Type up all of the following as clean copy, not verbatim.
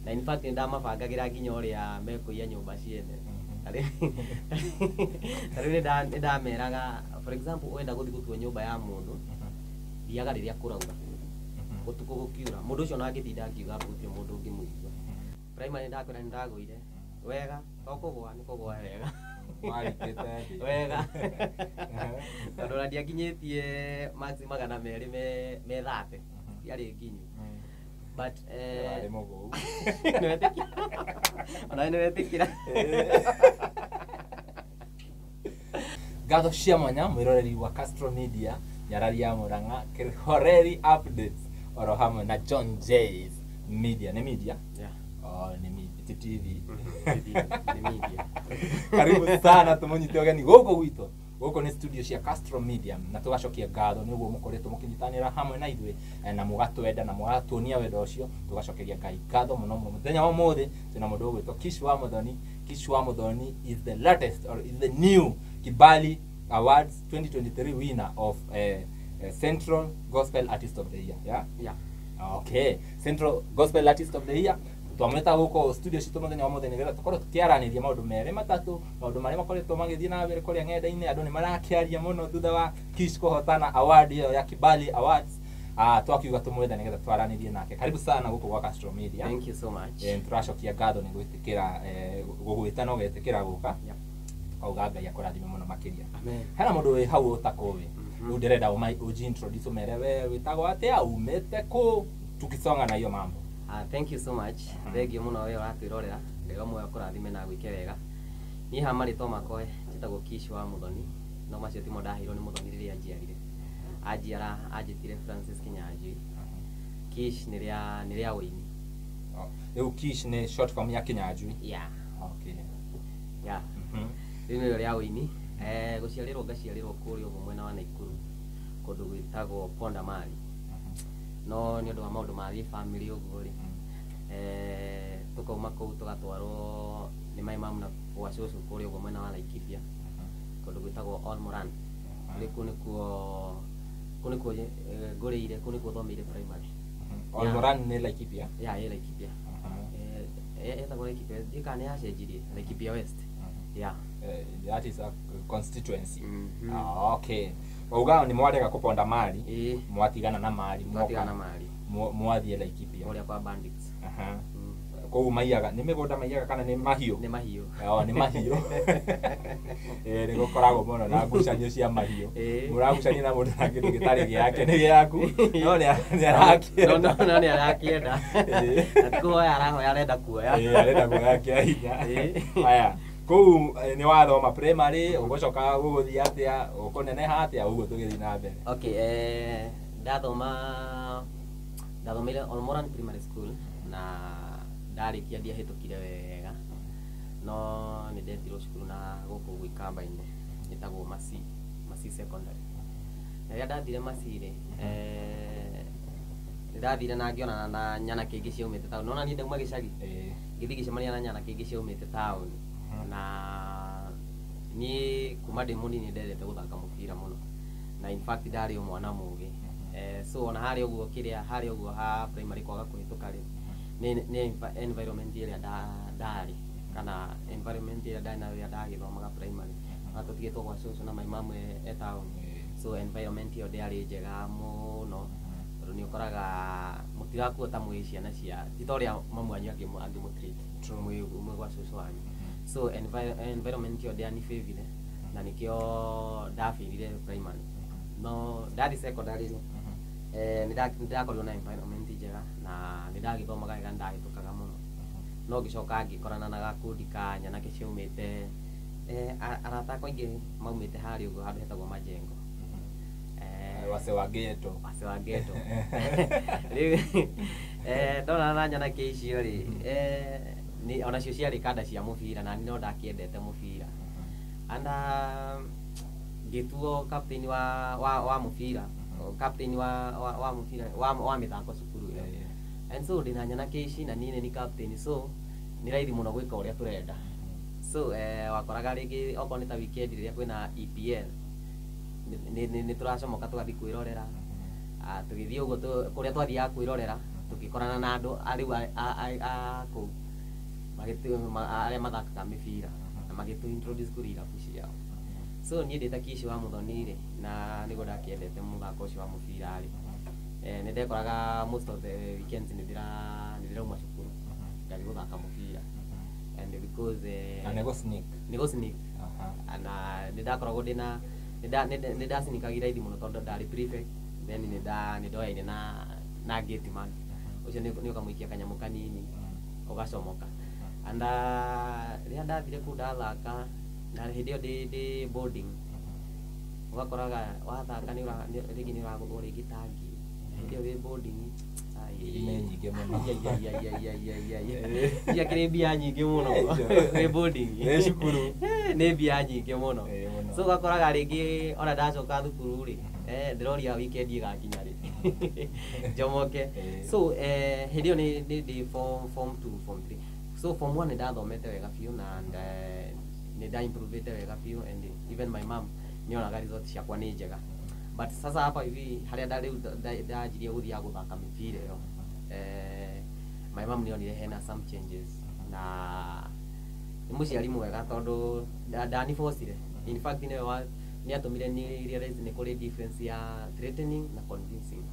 na in fact ndamabangagira nginya uria mekuia nyumba ciene tari ni ndameraga for example wenda guthi gutua nyumba ya mundu thiaga riria kurauga utuku gukiura mundu ucio na ngitinda akiuga gutie mundu ungi muigua primary ndakwira ndaguire wega tokugwa ni kugwa wega wega tondu na ndiakinyitie max magana meri me 30 tiari nginyu but niwetikira gatho cia mwanya mwiroreri wa Castro Media nyarari ya Murang'a Kirihoreri updates oro hamwe na John J's Media ni media ni media TV ni media karibu sana tumunyite ogeni goko gwito goko ni studio cia Castro Media na tugacokia gatho niguo mukoretwo mukinyitanira hamwe na ithuĩ na mugatwenda na mugatuonia wendo ucio tugacokeria Ngai gatho muno muthenya wa mothe tuna mundu gwitwo Kish wa Muthoni. Kish wa Muthoni is the latest or is the new Kibali Awards 2023 winner of Central Gospel Artist of the Year. Yeah. Okay. Central Gospel Artist of the Year. Twameta guko studio citu muthenya wa muthe nigetha tukorwo tukiaraniria maundu mere matatu maundu maria makoretwo magithii na mbere kuria ng'enda-ini andu ni marakiaria muno thutha wa Kish kuhotana award iyo ya Kibali Awards. Twakiuga tumwetha nigetha twaranirie nake. Karibu sana guko gwa Castro Media. Thank you so much. Turacokia ngatho ni gwitikira gugwitana ugetikira guka. Yeah. Tukauga Ngai akurathime muno makiria. Amen. Hena mundu wi hau utakowe. Ndirenda uji-introduce umere witagwo atia umete ku tukisonga na hiyo mambo. Thank you so much. Thengio muno we watwirorera ndega moyo kurathime na gwike wega ni hamarito makoe njitagwo Kish wa Muthoni no macio timo ndahirwo ni Muthoni riria njiarire ajiara ajitire Francis Kinyanjui. Kish ni ria wini. Leo Kish ni short form ya Kinyanjui. Yeah. Okay. Yeah. Ni ria wini guciarirwo ngaciarirwo kuri ugo mwena wa Naikuru kundu gwitagwo Ponda Mali. No ni undu wa maundu ma family uguo ri tukauma kuu tugatwarwo ni mai mamu na kwa cucu kuri uguo mwena wa Laikipia kundu gwitagwo Olmoran riku nikuo nguriire kuni kuo thomeire primary. Olmoran ni Laikipia. Yeah, ye Laikipia. Etagwo Laikipia dikane yacenjirie Laikipia West. Yeah. That is a constituency. Okay. Wauga ni mwarega kuponda Mali. Mwatigana na Mali. Mwatigana na Mali. Mwathie Laikipia. Oria kwa bandits. Kou maiyaga ni migunda maiyaga kana ni mahiu? Ni mahiu. Ni mahiu. Ni gukoragwo muno na ngucanio cia mahiu. Muragucania na mundu na kindu gitari giake ni giaku. No ni arakienda. No ni arakienda. Atikuoya arahoya arenda kuoya. Arenda kuoya kia hinya. Haya. Kou ni wathoma primary ugocoka guguthia atia ukuneneha atia uguo tugithi na mbere. Okay, ndathomire Olmoran Primary School na ndarikia ndiahitukire wega no ni ndetirwo cukuru na guku gwikamba-ini itagwo Masi Secondary. Rĩrĩa ndathire Masi ri ndathire na ngionana na nyana kingi ciaumite town. Nona ni ndauma gicagi ngithi gicemania na nyana kingi ciaumite town na ni kuma ndi munini ndendete guthaka mubira muno na in fact ndari mwana mugi so ona hari uguo kiria hari uguo ha primary kwaga kuhituka ri ni environment iria ndari kana environment iria ndari na iria ndagithomaga primary atutigitwo gwa cucu na mai mamwe town. So environment iyo ndari njega muno tondu ni ukoraga mutirakuota mwi ciana cia titoria mamwanyu angimutreat mwi gwa cucu wanyu. So environment yo ndani favile na nikio ndafirire primary no ndari secondary ndakorwo na environment njega na ndagithomaga wega ndahitukaga muno no gicoka ngikorana na gakundi ka nyana kiciumite arata koingi maumite hari ugo handu hetagwo Majengo. Wase wa ghetto ndona na nyana kicio ri ni ona cio ciarĩ kanda cia mubira na no ndakiendete mubira anda ngituo captain wa mubira captain wa mubira wa mithako cukuru and so ndina nyana kici na nini ni captain so ni raithi muno gwika uria turenda so wakoraga ringi okorwo ni ta weekend riria kwina EPL ni turacomoka tugathi kwirorera tugithii uguo kuria twathiaga kwirorera tugikorana na andu ariu a ku magitu aria mathakaga mibira na magitu introduce kuri irabu ciao. So niĩ ndĩ ta Kishi wa Muthoni rĩ, na nĩguo ndakiendete mũthako ũcio wa mũbira rĩ, nĩ ndekoraga most of the weekends nĩ ndĩrauma cukuru ngathiĩ gũthaka mũbira, and because nĩ go sneak na nĩ ndakoragwo ndĩna nĩ ndacinikagĩra ithi mũno tondũ ndarĩ prefect, then nĩ ndoyaine na gate man ũcio nĩ ũkamũikia kanyamũ kanini ũgacomoka. And rĩrĩa ndathire kũu ndathaka na hĩndĩ ĩyo ndĩ boarding, ũgakoraga wathaka rĩngĩ nĩ ũragũthwo rĩngĩ tangi hĩndĩ ĩyo wĩ boarding nĩ nyingĩ mũno ciakĩrĩ mbia nyingĩ mũno wĩ boarding cukuru nĩ mbia nyingĩ mũno. So ũgakoraga rĩngĩ ona ndacoka thukuru rĩ, ndĩroria weekend ĩgakinya rĩ njomoke. So hĩndĩ ĩyo nĩ form 2 form 3. So form 1 nĩ ndathomete wega biũ na nĩ ndaimprovete wega biũ, and even my mom nĩonaga result ciakwa nĩ njega. But sasa hapa hivi harĩa ndanjirie gũthiaga gũthaka mĩbira ĩyo, my mom nĩonire hena some changes na nĩ mũciari mwega tondũ ndanibocire. In fact nĩ atũmire nĩ realize nĩ kũrĩ difference ya threatening na convincing.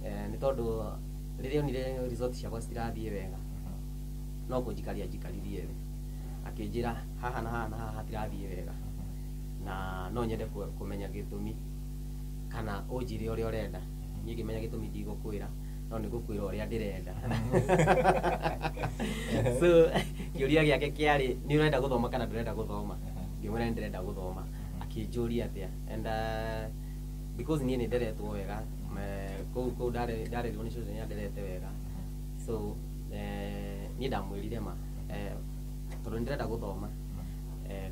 Nĩ tondũ rĩrĩa onire result ciakwa citirathiĩ wega no kũnjikaririe akĩnjĩra haha na haha na haha hatirathiĩ wega na no nyende kũmenya gĩtũmi kana ũnjĩre ũrĩa ũrenda. Niĩ ngĩmenya gĩtũmi ndigũkwĩra no nĩ gũkwĩra ũrĩa ndĩrenda. So kĩũria gĩake kĩarĩ nĩ ũrenda gũthoma kana ndũrenda gũthoma. Ngĩmwĩra nĩ ndĩrenda gũthoma. Akĩnjũria atĩa, and because niĩ nĩ nderetwo wega kũu ndarerwo nĩ cũcũ nĩ anderete wega, so niĩ ndamwĩrire ma tondũ nĩ ndĩrenda gũthoma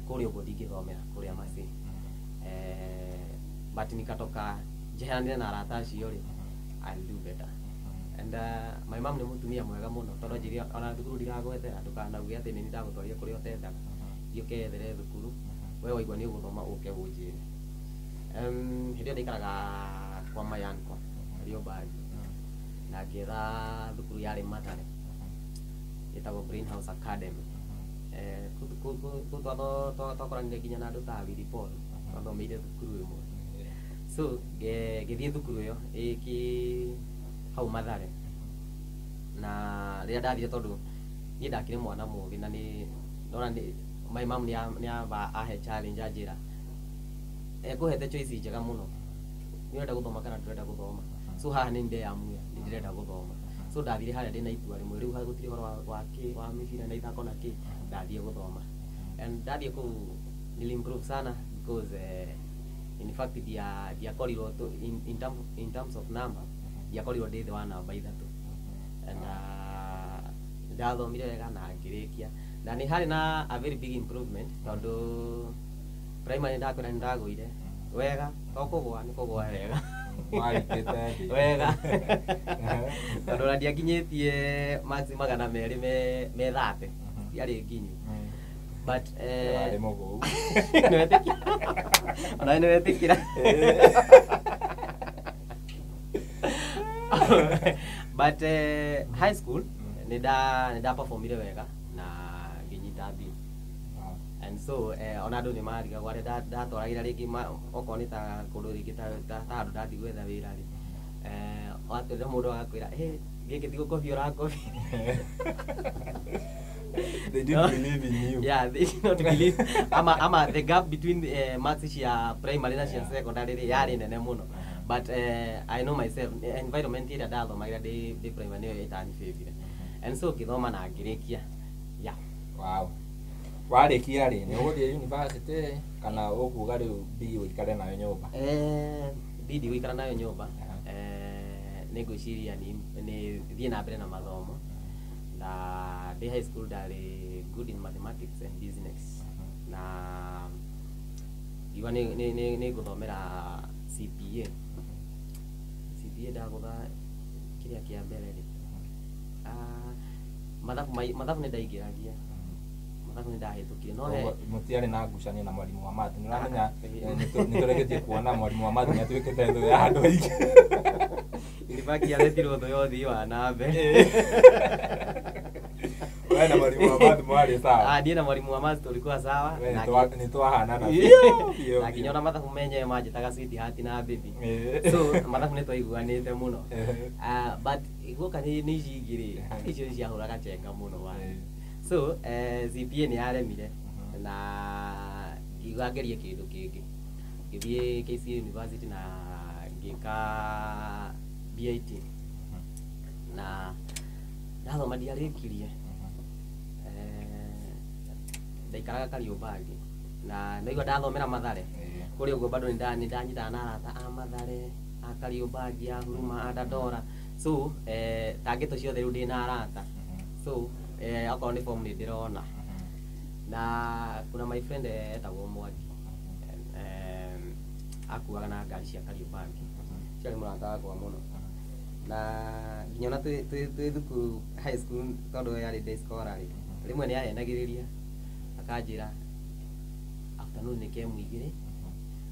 kũrĩa ũguo ndingĩthomera kũrĩa Masĩ, but nikatoka njeheranire na arata acio rĩ, I'll do better. And my mom nĩ mũtumia mwega mũno tondũ njĩrĩa ona thukuru ndiragwetera ndũkanauge atĩ nĩ ndagũtwarire kũrĩa ũtendaga, thiĩ ũkeethere thukuru, we waigua nĩ ũgũthoma ũke ũnjĩre. Hĩndĩ ĩyo ndaikaraga kwa Mayanko Rĩũmbanju na ngĩetha thukuru yarĩ Mathare ĩtagwo Greenhouse Academy. Twakoranire nginya na andũ ta Willy Paul twathomeire thukuru ĩmwe. So ngĩthiĩ thukuru ĩyo hau Mathare, na rĩrĩa ndathire tondũ niĩ ndakĩrĩ mwana mũgĩ na ndona my mom nĩ ahe challenge anjĩra ekũhete choice njega mũno, nĩ ũrenda gũthoma kana ndũrenda gũthoma. So haha nĩ ndeyamuya nĩ ndĩrenda gũthoma. So ndathire harĩa ndĩna itua rĩmwe, rĩu gũtirĩ ũhoro wa mĩbira na ithako na kĩ, ndathiĩ gũthoma. And ndathiĩ kũu nĩlimprove sana because in fact ndiakorirwo in terms of number ndiakorirwo ndĩ thĩ wa namba ithatũ, and ndathomire wega na ngĩrĩkia, na nĩ harĩ na a very big improvement tondũ primary ndakwĩra nĩ ndagũire wega, to kũgũa nĩ kũgũa wega wega tondũ ona ndiakinyĩtie max 200 me 30 ciarĩ nginyu, but ona nĩ wetĩkĩra but high school nĩ nda performire wega na nginyita B. And so ona andũ nĩ mariga gwarĩ ndatwaragĩra rĩngĩ okorwo nĩ ta kũndũ rĩngĩ ta handũ ndathi gwetha wĩra rĩ, watwĩra mũndũ agakwĩra gĩkĩ ti gũkobia ũrakobia. They didn't believe in you. Yeah, they did not believe. Ama the gap between marks cia primary na cia secondary yarĩ nene mũno. But I know myself, environment ĩrĩa ndathomagĩra ndĩ primary nĩyo ĩtanibĩbire. And so ngĩthoma na ngĩrĩkia. Yeah. Wow. Warĩkia rĩ, nĩ ũgũthiĩ university kana ũkuga rĩu B ũikare nayo nyũmba? B ndigũikara nayo nyũmba. Nĩ ngwĩciria nĩ thiĩ na mbere na mathomo. Na ndĩ high school ndarĩ good in mathematics and business. Na iwa nĩ ngũthomera CPA. CPA ndagũtha kĩrĩa kĩa mbere rĩ. Mathabu nĩ ndaingĩragia. mathabu nĩ ndahĩtũkire no he mũtiarĩ na ngucanio na mwarimu wa mathi nĩũramenya nĩtũrĩgĩtie kuona mwarimu wa mathi nĩatuĩkĩte thũ ya andũ aingĩ Ilibaki aretirwo thũ ya ũthii wa na mbere wewe na mwarimu wa mathi mwarĩ sawa ndiĩ na mwarimu wa mathi tulikuwa sawa nĩtwahanana na nginya ona mathabu menyewe manjĩtaga sweetheart na baby so mathabu nĩtwaiguanĩte mũno but gũka nĩ ici ingĩ rĩ icio ciahũraga cenga mũno so CPA nĩ yaremire na ngiuga ngerie kĩndũ kĩngĩ ngĩthiĩ KCA University na ngĩka BIT na ndathoma ndiarĩkirie ndaikaraga Kariombangi na ndaigua ndathomera Mathare kũrĩ ũguo bado nĩndanyitaga na arata a Mathare a Kariombangi a Huruma a Dandora so tangĩtũ ciothe rĩu ndĩ na arata so akorwo nĩ form nĩ ndĩrona na kuna my friend etagwo Mwangi akuaga na ngari cia Kariombangi ciarĩ mũrata wakwa mũno na nginya ona twĩ thukuru high school tondũ yarĩ day scholar rĩmwe nĩ ahenagĩrĩria akanjĩra afternoon nĩ kemu igĩrĩ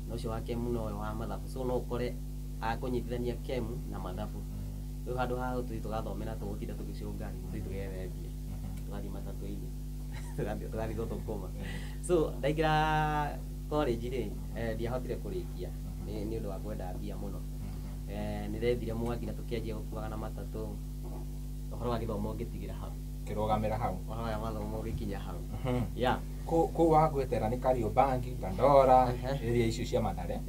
na ũcio wa kemu no wa mathabu so no ũkore akũnyitithania kemu na mathabu rĩu handũ ha tũthiĩ tũgathomera tũgũtinda tũgĩcũngani tũthiĩ tũgethembia tũgathiĩ matatũ-inĩ tũgathiĩ gũthũkũma so ndaingĩra college rĩ ndiahotire kũrĩkia nĩ ũndũ wa kwenda mbia mũno nĩrethire Mwangi na tũkĩanjia gũkuaga na matatũ ũhoro wa gĩthomo ngĩtigĩra hau kĩrũgamĩra hau ũhoro wa mathomo gĩkinya hau kũu wagwetera nĩ Kariombangi Dandora area icio cia Mathare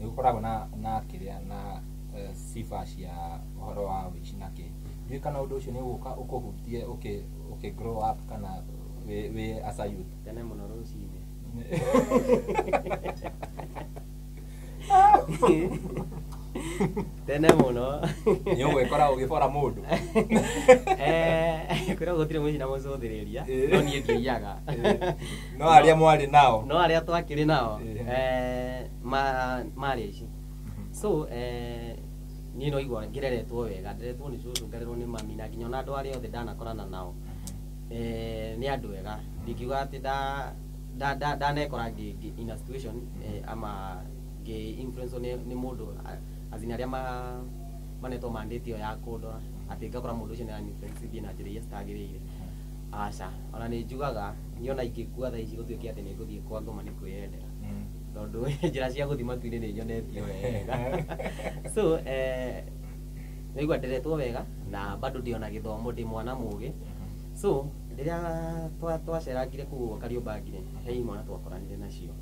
nĩgũkoragwo na kĩrĩa na sifa cia ũhoro wa wĩici na kĩ ndiũĩ kana ũndũ ũcio nĩũgũka ũkũhutie ũkĩ grow up kana wĩ as a youth tene mũno rũcinĩ tene mũno nĩũgwĩkora ũgĩbora mũndũ kũrĩa gũtirĩ mũici na mũcũthĩrĩria no niĩ ndiaiyaga no arĩa mwarĩ nao no arĩa twakĩrĩ nao marĩ aici so niĩ no igua ngĩreretwo wega nderetwo nĩ cũcũ ngarerwo nĩ mami na nginya ona andũ arĩa othe ndanakorana nao nĩ andũ wega ndingiuga atĩ ndanekora in a situation ama influence nĩ mũndũ azini arĩa manetwo mandate ĩyo ya kũndora atĩ ngakora mũndũ ũcio nĩ influence na njĩra iria citagĩrĩire aca ona nĩ njugaga niona ingĩkua thaa ici gũtuĩke atĩ nĩ ngũthiĩ kwa ngoma nĩ kwĩyendera tondũ njĩra cia gũthiĩ matu-inĩ nĩ nyonetio wega so nĩigua nderetwo wega na bado ndĩona gĩthomo ndĩ mwana mũgĩ so rĩrĩa twacerangire kũu Kariombangi he imwana twakoranire nacio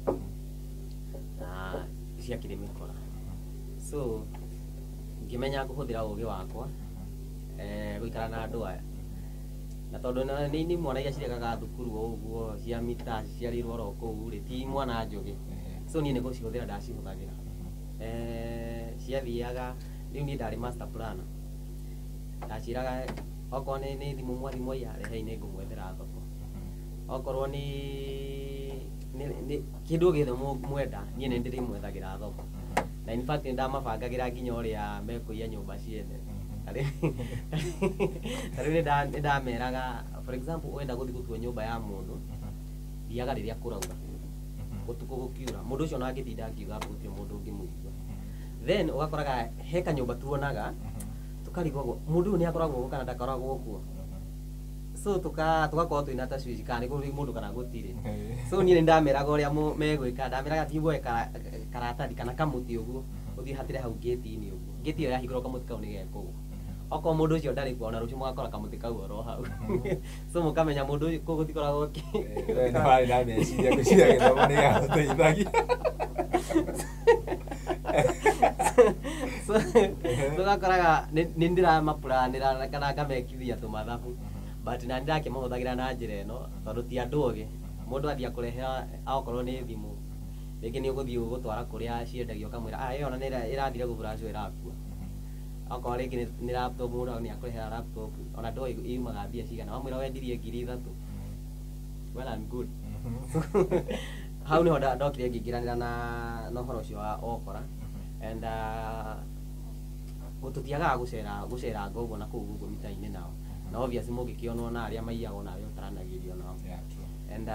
na ciakĩrĩ mĩkora so ngĩmenya kũhũthĩra ũgĩ wakwa gũikara na andũ aya na tondũ nĩ mwana iria cirekaga thukuru ũguo cia mita ciarĩrwo oro kũu rĩ ti mwana njũgĩ so niĩ nĩ gũcihũthĩra ndacihũthagĩra ciathiaga rĩu niĩ ndarĩ master planner ndaciraga okorwo nĩ thimũ mwarimũ aiyarehe nĩ ngũmwethera thoko okorwo nĩ kĩndũ gĩothe mwenda niĩ nĩ ndĩrĩmwethagĩra thoko na in fact ndamabangagĩra nginya ũrĩa mekũiya nyũmba ciene tarĩu nĩ ndameraga for example wenda gũthiĩ gũtua nyũmba ya mũndũ thiaga rĩrĩa kũraura ũtukũ gũkiura mũndũ ũcio no angĩtinda akiuga gũtirĩ mũndũ ũngĩmũigua then ũgakoraga he kanyũmba tuonaga tũkarigwo mũndũ ũyũ nĩ akoragwo ũguo kana ndakoragwo ũguo so tugakorwo twĩna tashwishi kana nĩ kũrĩ mũndũ kana gũtirĩ so niĩ nĩ ndameraga ũrĩa megwĩka ndameraga thiĩ woe karatathi kana kamuti ũguo ũthiĩ hatĩre hau gate-inĩ ũguo gate ĩyo yahingũrwo kamuti kau nĩ gekũgwa okorwo mũndũ ũcio ndarĩ kuo ona rũciũ mũgakora kamuti kau oro hau so mũkamenya mũndũ ũyũ kũu gũtikoragwo nĩwarĩ na meciria gwĩciria gĩthomo nĩ gĩgũteithagia so tugakoraga nĩ ndĩramapuranĩra kana ngamekithia tũmathabu but na ndakĩmahũthagĩra na njĩra ĩno tondũ ti andũ ogĩ mũndũ athiĩ akũrehera okorwo nĩ thimũ rĩngĩ nĩ ũgũthiĩ gũtwara kũrĩa ciendagio kamwĩra ĩyo ona ĩrathire gũburacio ĩrakua okorwo rĩngĩ nĩ laptop mũndũ nĩ akũrehera laptop ona ndũĩ yumaga mbia cigana wamwĩra wendirie 3,000 well and good hau nĩho ndokire ngĩingĩranĩra na ũhoro ũcio wa okora and tũtiagaga gũcera ngoguo na kũu guguo mita-inĩ nao na obviously mũngĩkĩonwo na arĩa maiyaga ona arĩa ũtaranagĩrio nao and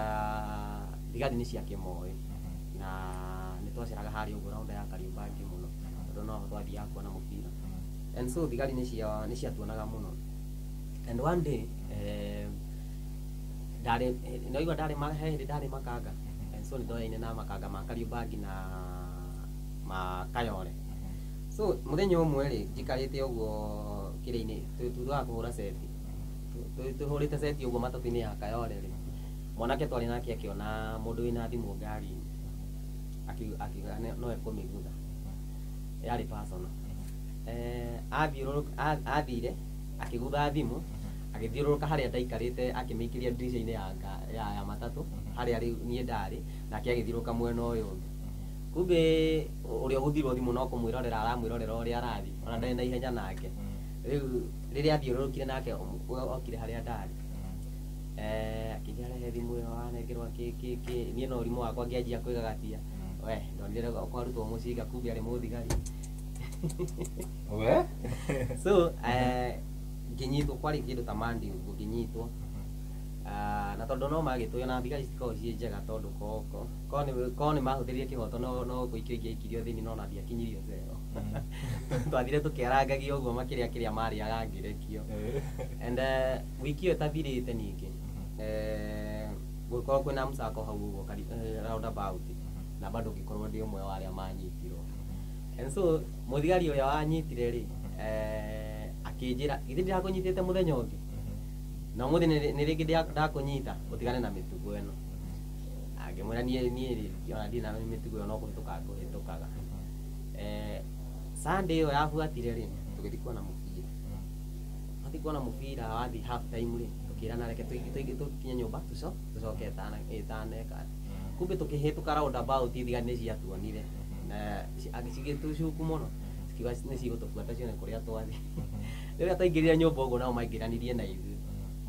thigari nĩ ciakĩmoĩ na nĩ twaceraga harĩa ũguo raunda ya Kariobangi mũno tondũ no twathiaga kuona mũbira, and so thigari nĩ ciatuonaga mũno, and one day ndaigua ndarĩ Makanga, and so nĩ ndoyaine na Makanga ma Kariobangi na ma Kayole. So muthenya ũmwe rĩ njikarĩte ũguo kĩrĩa-inĩ tuthuaga kũhũra seti, tuhũrĩte seti ũguo matatu-inĩ ya Kayole rĩ, mwanake twarĩ nake akĩona mũndũ wĩna thimũ ngari-inĩ akiuga no ekũmĩgutha, yarĩ personal. Athire akĩgutha thimũ agĩthiũrũrũka harĩa ndaikarĩte akĩmĩikĩria ndirica-inĩ ya matatũ harĩa rĩu niĩ ndarĩ, nake agĩthiũrũrũka mwena ũyũ ũngĩ. Kumbe ũrĩa ũgũthirwo thimũ no kũmwĩrorera aramwĩrorera ũrĩa arathiĩ, ona ndarĩ na ihenya nake. Rĩu rĩrĩa athiũrũrũkire nake okire harĩa ndarĩ, akĩnjĩra rehe thimũ ĩyo wanengerwo niĩ no ũrimũ wakwa ngĩanjia kwĩgagatia, we ndonire kwarutwo mũcinga, kumbe arĩ mũthigari. So ngĩnyitwo, kwarĩ kĩndũ ta Monday ũguo ngĩnyitwo, na tondũ no magĩtũyo na thigari cikoragwo ciĩ njega tondũ korwo nĩ mahũthĩrire kĩhoto no gũikio ingĩaikirio thĩinĩ no na ndiakinyirio cero. Twathire tũkĩarangagio ũguo makĩrĩa kĩrĩa marĩaga ngĩrekio, and wiki ĩyo ĩtathirĩte ningĩ gũkorwo kwĩna mũcako hau ũguo roundabout, na bado ngĩkorwo ndĩ ũmwe wa arĩa manyitirwo, and so mũthigari ũrĩa wanyitire rĩ akĩnjĩra githĩ ndirakũnyitĩte mũthenya ũngĩ, na ũmũthĩ nĩ rĩngĩ ndakũnyita ũtigane na mĩtugo ĩno. Ngĩmwĩra niĩ ona ndirĩ na mĩtugo ĩyo no kũhĩtũka ngũhĩtũkaga. Sunday ĩyo yabuatire rĩ tũgĩthiĩ kuona mũbira, wathiĩ kuona mũbira wathiĩ half time rĩ tũkĩrana reke tũkinye nyũmba tũcoke ĩtaneka. Kumbe tũkĩhĩtũka roundabout thigari nĩ ciatuonire na cigĩtũcuku mũno cikiuga nĩ cigũtũbuata cione kũrĩa twathiĩ. Rĩrĩa twaingĩrire nyũmba ũguo nao maingĩranirie na ithuĩ,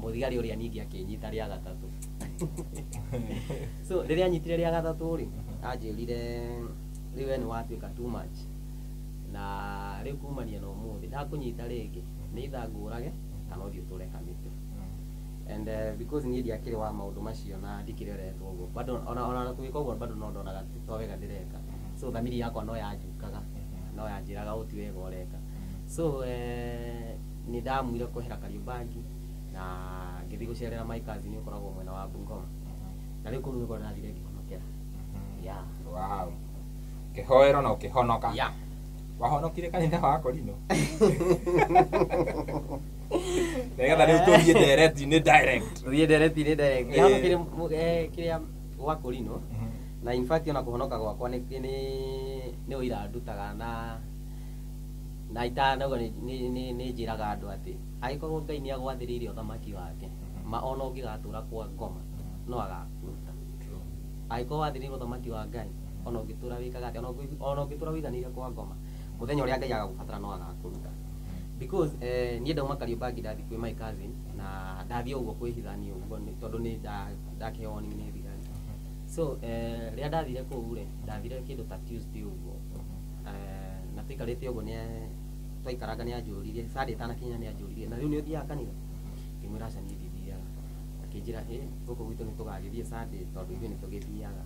mũthigari ũrĩa ningĩ akĩnyita rĩa gatatũ. So rĩrĩa anyitire rĩa gatatũ rĩ anjĩrire rĩu we nĩ watuĩka too much, na rĩu kumania na ũmũthĩ ndakũnyita rĩngĩ nĩ either ngũrage kana ũthiĩ ũtũre kamĩtĩ. And because niĩ ndiakĩrĩ wa maũndũ macio na ndikĩreretwo ũguo, bado ona gwĩka ũguo bado no ndonaga to wega ndĩreka, so thamiri yakwa no yanjukaga, no yanjĩraga ũti wega ũreka. So nĩ ndamwire kwehera Kariobangi na ngĩthiĩ gũcerera my cousin ũkoragwo mwena wa Bungoma, na rĩu kũu nĩkuo ndathire ngĩhonokera. Wow, kĩhoero na ũkĩhonoka. Wahonokire kanitha wa Korino? Nĩgetha rĩu tũthiĩ direct-inĩ direct. Tũthiĩ direct-inĩ direct. Ngĩhonokire kĩrĩa gwa Korino, na in fact ona kũhonoka gwakwa nĩ ũira ndutaga na itanauga nĩ njĩraga andũ atĩ angĩkorwo Ngai nĩ agwathĩrĩire ũthamaki wake ona ũngĩgatũra kwa ngoma no agakuruta. Angĩkorwo wathĩrĩire ũthamaki wa Ngai ona ũngĩtũra wĩkaga atĩa, ona ũngĩtũra wĩiganĩire kwa ngoma mũthenya ũrĩa Ngai agagũbatara no agakuruta. Because niĩ ndauma Kariobangi ndathiĩ kwĩ my cousin na ndathiĩ ũguo kwĩhithania ũguo tondũ nĩ ndakĩheo warning nĩ thigari. So rĩrĩa ndathire kũu rĩ ndathire kĩndũ ta Tuesday ũguo, na tũikarĩte ũguo twaikaranga nĩ anjũririe Sunday itanakinya nĩ anjũririe na rĩu nĩ ũthiaga kanitha, ngĩmwĩra aca niĩ ndithiaga. Akĩnjĩra gũkũ gwitũ nĩ tũgagĩthiĩ Sunday tondũ ithuĩ nĩ tũgĩthiaga.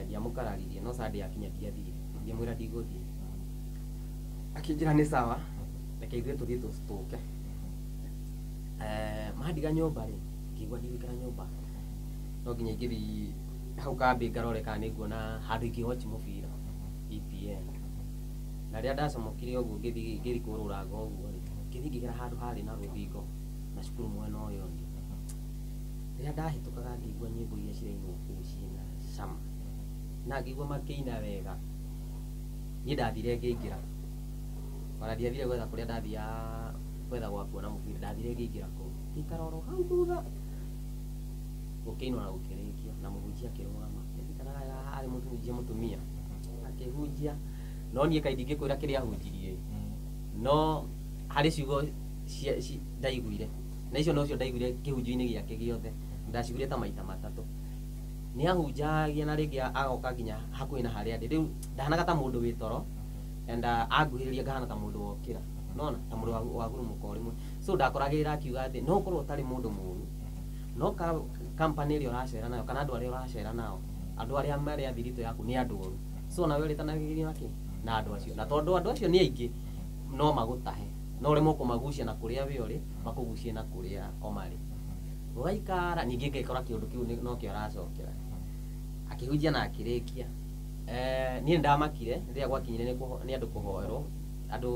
Ndiamũkararirie no Sunday yakinya ndiathire, ngĩmwĩra ndigũthiĩ. Akĩnjĩra nĩ sawa reke ithuĩ tũthiĩ tũke. Mandiga nyũmba rĩ ngĩigua ndigũikara nyũmba, no nginya ingĩthiĩ hau kambĩ ngarore kana nĩ nguona handũ ingĩ-watch mũbira EPL. Na rĩrĩa ndacamũkire ũguo ngĩthiĩ kũrũranga ũguo rĩ ngĩthiĩ ngĩgera handũ harĩ na rũthingo na cukuru mwena ũyũ ũngĩ. Rĩrĩa ndahĩtũkaga ngĩigua nyĩmbo iria cirainwo kũu ciĩna cama na ngĩigua makĩina wega. Niĩ ndathire ngĩingĩra, ona ndiathire gwetha kũrĩa ndathiaga gwetha gwa kuona mũbira, ndathire ngĩingĩra kũu ngĩikara oro hau thutha gũkĩinwo na gũkĩrĩkio na mũhunjia akĩrũgama. Ngĩikaraga harĩ mũtumia akĩhunjia, no niĩ kaĩ ndingĩkwĩra kĩrĩa ahunjirie, no harĩ ciugo ndaiguire na icio nocio ndaiguire kĩhunjio-inĩ gĩake gĩothe, ndaciguire ta maita matatũ. Nĩ ahunjagia na rĩngĩ agoka nginya hakuhĩ na harĩa ndĩ, rĩu ndahanaga ta mũndũ wĩ toro and anguhĩrĩria ngahana ta mũndũ wokĩra, nona ta mũndũ wagurumuka o rĩmwe. So ndakoragĩrĩra akiuga atĩ no ũkorwo ũtarĩ mũndũ mũũru no company ĩrĩa ũracera nayo kana andũ arĩa ũracera nao, andũ arĩa marĩ athirito yaku nĩ andũ oru, so nawe ũrĩtanagĩrio nake na andũ acio, na tondũ andũ acio nĩ aingĩ no magũtahe, no ũremwo kũmagucia na kũrĩa we ũrĩ, makũgucie na kũrĩa o marĩ. Ũgaikara ningĩ ngĩkora kĩũndũ kĩu no kĩo aracokera, akĩhunjia na akĩrĩkia. Niĩ ndamakire rĩrĩa gwakinyire nĩ andũ kũhoerwo, andũ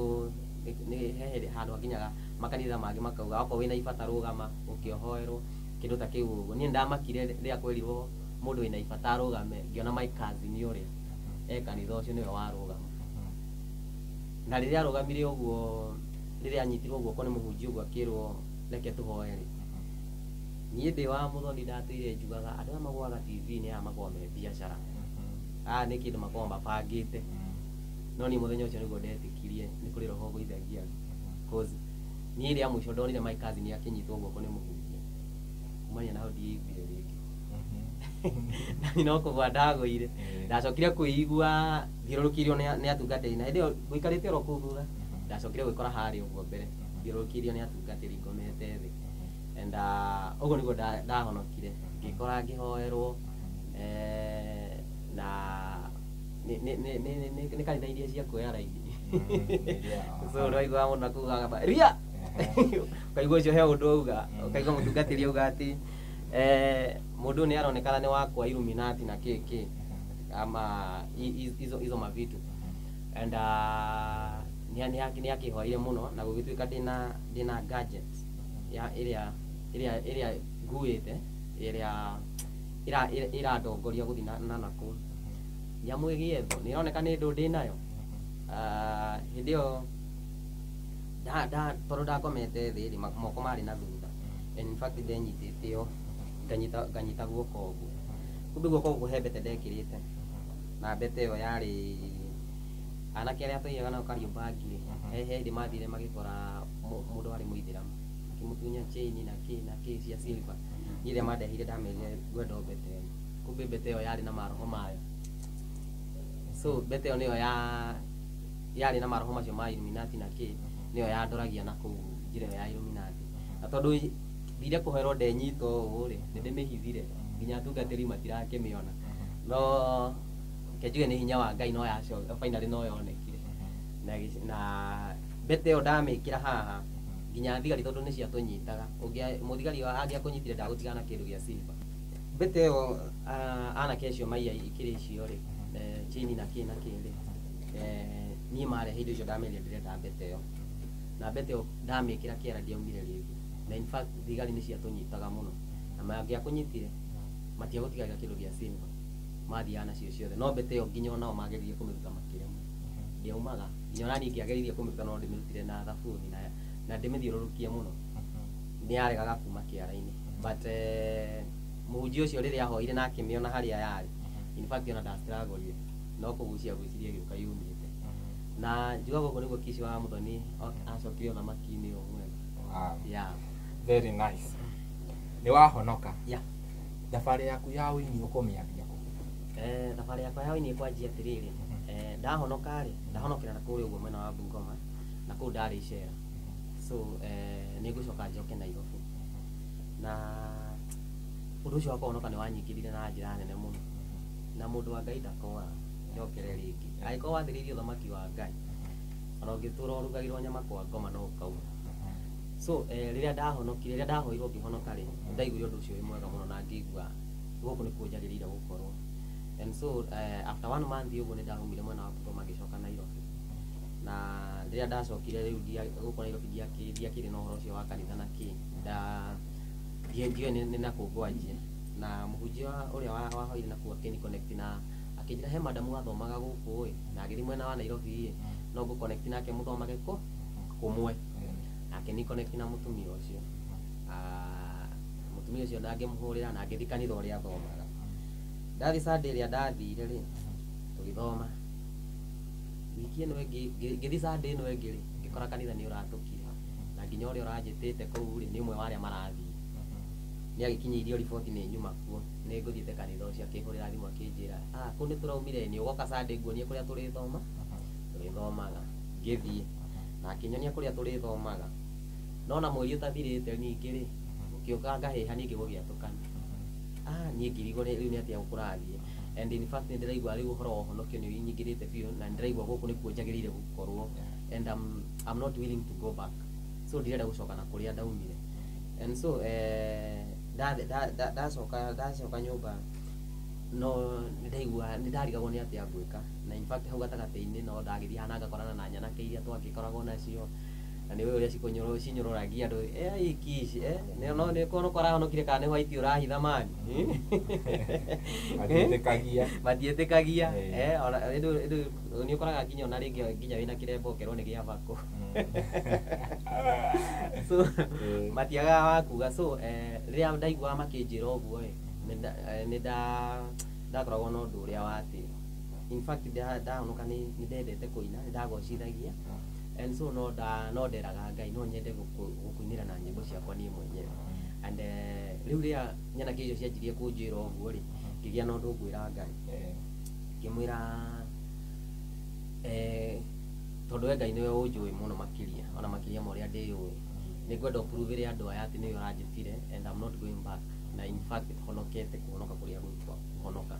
nĩ hehe handũ hakinyaga makanitha mangĩ makauga okorwo wĩna ibata rũgama ũkĩhoerwo kĩndũ ta kĩu ũguo. Niĩ ndamakire rĩrĩa kwerirwo mũndũ wĩna ibata arũgame, ngĩona my cousin ũrĩa kanitha ũcio nĩwe warũgama, na rĩrĩa arũgamire ũguo, rĩrĩa anyitirwo guoko nĩ mũhunjia ũguo akĩrwo reke tũhoere, niĩ ndĩ wa Muthoni ndatũire njugaga andũ arĩa magũaga TV-inĩ aya makoragwo me biacara, nĩ kĩndũ makoragwo mabangĩte, no niĩ mũthenya ũcio nĩguo ndetĩkirie nĩ kũrĩ roho ũgũithagia cause niĩ rĩa mũico ndonire my cousin akĩnyitwo guoko nĩ mũhunjia, kumania na hau ndiaiguire rĩngĩ. Na niĩ no kũgũa ndagũire, ndacokire kwĩigua thiũrũrũkĩirio nĩ atungatĩri, na hĩndĩ ĩyo gũikarĩte oro kũu thutha, ndacokire gwĩkora harĩa ũguo mbere thiũrũrũkĩirio nĩ atungatĩri ngomete thĩ, and ũguo nĩguo ndahonokire, ngĩkora ngĩhoerwo, na nĩ kanitha iria cia kuoya raithi. So ndwaiguaga mũndũ akugaga ria, ũkaigua ũcio he ũndũ auga, ũkaigua mũtungatĩri auga atĩ mũndũ nĩ aronekana nĩ wakwa Illuminati na kĩkĩ ama hizo mavitu, and nĩ akĩhoire mũno, na gũgĩtuĩka ndĩna gadgets ĩrĩa nguĩte ĩrĩa ĩrandongoria gũthiĩ na nakũu, nyamũ ĩgĩethwo nĩ ĩroneka nĩ ndũ ndĩ nayo. Hĩndĩ ĩyo tondũ ndakomete thĩ rĩ, moko marĩ na thutha, in fact ndenyitĩte yo nganyita guoko ũguo, kumbe guoko ũguo he mbete ndekĩrĩte, na mbete ĩyo yarĩ anake arĩa tũigaga nao Kariombangi rĩ, he hĩndĩ mathire magĩkora mũndũ warĩ mũithĩramu akĩmũtunya chain na kĩ cia silver, niĩ rĩrĩa mandehire ndamerire ngwenda mbete ĩyo, kumbe mbete ĩyo yarĩ na maroho mayo, so mbete ĩyo nĩyo yarĩ na maroho macio ma Illuminati na kĩ, nĩyo yandoragia na kũu njĩra ya Illuminati, na tondũ thire kũherwo ndenyitwo ũũ rĩ, nĩ ndĩmĩhithire nginya atungatĩri matirakĩmĩona, no kenjuge nĩ hinya wa Ngai no yacoka finally no yonekire, na mbete ĩyo ndamĩkĩra haha nginya thigari tondũ nĩ ciatũnyitaga, mũthigari angĩakũnyitire ndagũtigana na kĩndũ gĩa silver. Mbete ĩyo anake acio maiya ikĩrĩ icio rĩ, chain na kĩ rĩ, niĩ marĩa hĩndĩ icio ndamerire ndĩrenda mbete ĩyo, na mbete ĩyo ndamĩkĩra kĩara ndiaumire rĩngĩ, na in fact thigari nĩ ciatũnyitaga mũno, na mangĩakũnyitire matiagũtigarĩra kĩndũ gĩa silver, mathiaga nacio ciothe, no mbete ĩyo nginya onao mageririe kũmĩruta makĩremwo, ndiaumaga, nginya onaniĩ ngĩageririe kũmĩruta no ndĩmĩrutire na thabuni na ndĩmĩthiũrũrũkie mũno, nĩ yaregaga kuma kĩara-inĩ, but mũhunjia ũcio rĩrĩa ahoire na akĩmĩona harĩa yarĩ, in fact ona ndastruggle, no kũgucia gwĩciria gĩũka yumĩte, na njugaga ũguo nĩguo Kici wa Muthoni acokire ũthamaki-inĩ ũmwe. Yeah. Very nice. Nĩ wahonoka? Yeah. Thabarĩ yaku ya ũini ũkũmĩambia kũ? Thabarĩ yakwa ya ũini ĩkwanjia atĩrĩrĩ, ndahonoka rĩ, ndahonokera na kũrĩa ũguo mwena wa Bungoma, na kũu ndarĩ icera, so nĩ ngũcoka njoke Nairobi, na ũndũ ũcio wa kũhonoka nĩ wanyingĩrire na njĩra nene mũno, na mũndũ wa Ngai ndakora njokere rĩngĩ, angĩkorwo wathĩrĩirie ũthamaki wa Ngai, ona ũngĩtũra ũrugagĩrwo nyama kwa ngoma no ũkauma. So rĩrĩa ndahonokire, rĩrĩa ndahoirwo ngĩhonoka rĩ, ndaiguire ũndũ ũcio wĩ mwega mũno na ngĩigua gũkũ nĩ kũnjagĩrĩire gũkorwo, and so after 1 month ũguo nĩ ndahumire mwena wa Bungoma ngĩcoka Nairobi, na rĩrĩa ndacokire rĩu gũkũ Nairobi ndiakĩrĩ na ũhoro ũcio wa kanitha na kĩ, ndiũĩ nĩ nakũ ngwanjia, na mũhunjia ũrĩa wahoire nakuo akĩniconnect na akĩnjĩra he madamu athomaga gũkũ ĩ, na agĩthiĩ mwena wa Nairobi ĩ, no ngũconnect nake mũthomage kũmwe, na akĩniconnect na mũtumia ũcio, mũtumia ũcio ndangĩmũhũrĩra na agĩthiĩ kanitha ũrĩa athomaga. Ndathi Sunday ĩrĩa ndathire rĩ, tũgĩthoma, wiki ĩno ĩngĩ ngĩthiĩ Sunday ĩno ĩngĩ rĩ, ngĩkora kanitha nĩ ũratũkire, na nginya ũrĩa ũranjĩtĩte kũu rĩ nĩ ũmwe wa arĩa marathiĩ, nĩ agĩkinyĩirio riboti nĩ nyuma kuo, nĩ ngũthiĩte kanitha ũcio, akĩhũrĩra thimũ akĩnjĩra kũu nĩ tũraumire, nĩ ũgoka Sunday nguonie kũrĩa tũrĩthoma, tũrĩthomaga, ngĩthiĩ na akĩnyonia kũrĩa tũrĩthomaga, no na mweri ũtathirĩte ningĩ rĩ gĩũka ngaheha ningĩ gũgĩatũkana niĩ ngĩrigwo rĩu nĩ atĩa gũkũrathiĩ, and in fact nĩ ndĩraigua rĩu ũhoro wa ũhonokio nĩ ũnyingĩrĩte biũ na ndĩraigua gũkũ nĩkuo njagĩrĩire gũkorwo, and I'm not willing to go back, so ndirenda gũcoka na kũrĩa ndaumire. And so ndacoka nyũmba no ndaigua ndarigagwo nĩ atĩa ngwĩka, na in fact hau gatagatĩ-inĩ no ndagĩthiĩ hana ngakorana na nyanake iria twagĩkoragwo nacio, na nĩ ũrĩa cinyũrũragia andũ iki ici no nĩ korahonokire kana nĩ white ũrahitha mani matiĩtĩkagia nĩ ũkoraga nginya ona rĩngĩ nginya wĩna kĩrembo ũkerwo nĩ gĩa bako so matiagaga wakuga. So rĩrĩa ndaiguaga makĩnjĩra ũguo nĩ ndakoragwo na ũndũ ũrĩa watĩ, in fact ndahonoka nĩ ndendete kũina, nĩ ndagocithagia, and so no nderaga Ngai, no nyende gũkũinĩra na nyĩmbo ciakwa niĩ mwenyewe. And rĩu rĩrĩa nyanake icio cianjirie kũnjĩra ũguo rĩ, ngĩgĩa na ũndũ ngwĩra Ngai, ngĩmwĩra tondũ Ngai nĩwe ũnjũĩ mũno makĩria, ona makĩria ma ũrĩa ndĩyũĩ, nĩ ngwenda ũpuruvĩre andũ aya atĩ nĩwe ũranjĩtire, and I'm not going back, na in fact honokete kũhonoka kũrĩa gwĩtwa kũhonoka.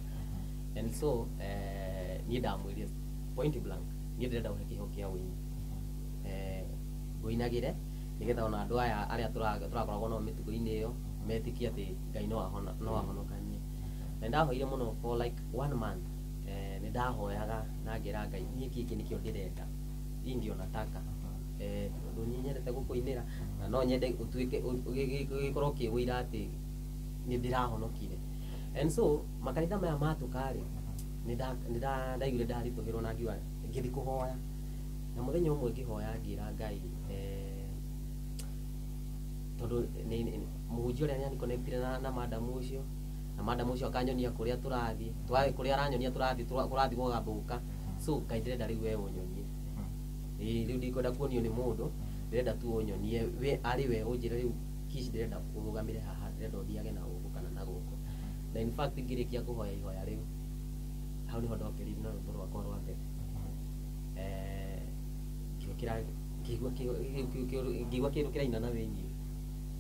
And so niĩ ndamwĩrire point blank niĩ ndĩrenda ũhe kĩheo kĩa ũini, ũinagĩre nĩgetha ona andũ aya arĩa tũrakoragwo nao mĩtugo-inĩ ĩyo metĩkie atĩ Ngai no ahonokanie. Na ndahoire mũno for like 1 month, nĩ ndahoyaga na ngera Ngai niĩ gĩkĩ nĩkĩo ndĩrenda, hii ndio nataka, tondũ niĩ nyendete gũkũinĩra na no nyende ũtuĩke ũgĩkorwo ũkĩwĩira atĩ nĩ ndĩrahonokire. And so makanitha maya matũkarĩ nĩ ndaiguire ndaritũhĩrwo na ngiuga ngĩthiĩ kũhoya, na mũthenya ũmwe ngĩhoya ngĩra Ngai tondũ mũhunjia ũrĩa nĩ connectire na madam ũcio, na madam ũcio akanyonia kũrĩa tũrathiĩ kũrĩa aranyonia tũrathiĩ gũgathũka, so Ngai ndĩrenda rĩu we ũnyonie, rĩu ndikwenda kuonio nĩ mũndũ, ndĩrenda tu ũnyonie we arĩ we ũnjĩre rĩu kici ndĩrenda ũrũgamire haha, ndĩrenda ũthiage na gũkũ kana na gũkũ. Na in fact ngĩrĩkia kũhoya ihoya rĩu, hau nĩho ndokĩrire na rwĩmbo rwakwa rwa mbere, ngĩigua kĩndũ kĩraina na thĩinĩ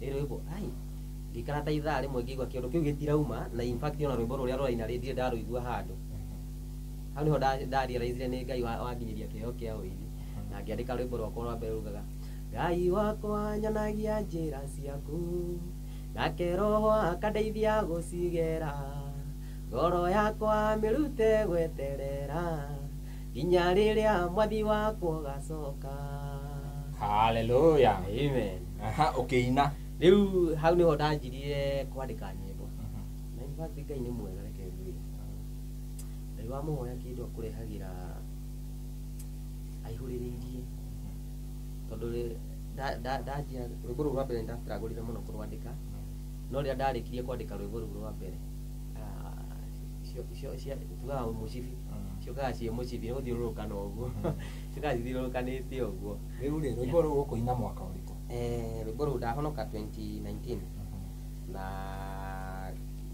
rwĩmbo ngĩikara ta ithaa rĩmwe ngĩigua kĩndũ kĩu gĩtirauma, na in fact ona rwĩmbo rũrĩa rũraina ndirĩ ndarũigua handũ. Hau nĩho ndarealizire nĩ Ngai wanginyĩria kĩheo kĩa ũini, na ngĩandĩka rwĩmbo rwakwa rwa mbere rugaga Ngai wakwa nyonagia njĩra ciaku, nake Roho akandeithia gũcigera, ngoro yakwa mĩrute gweterera nginya rĩrĩa mwathi wakwa gacoka. Hallelujah, amen. Ũkĩina rĩu hau nĩho ndanjirire kwandĩka nyĩmbo, na in fact Ngai nĩ mwega, reke ngwĩre Ngai wa mũhoya kĩndũ akũrehagĩra aihũrĩrĩirie, tondũ ndanjia rwĩmbo rũu rwa mbere ndastragũrire mũno kũrwandĩka, no rĩrĩa ndarĩkirie kwandĩka rwĩmbo rũu rwa mbere tugaga mũcibi ciokaga ciĩ mũcibi gũthiũrũrũkana ũguo ciokaga cithiũrũrũkanĩte ũguo. Rĩu rwĩmbo rũu ũkũina mwaka ũrĩkũ? Rwĩmbo rũu ndahonoka 2019 na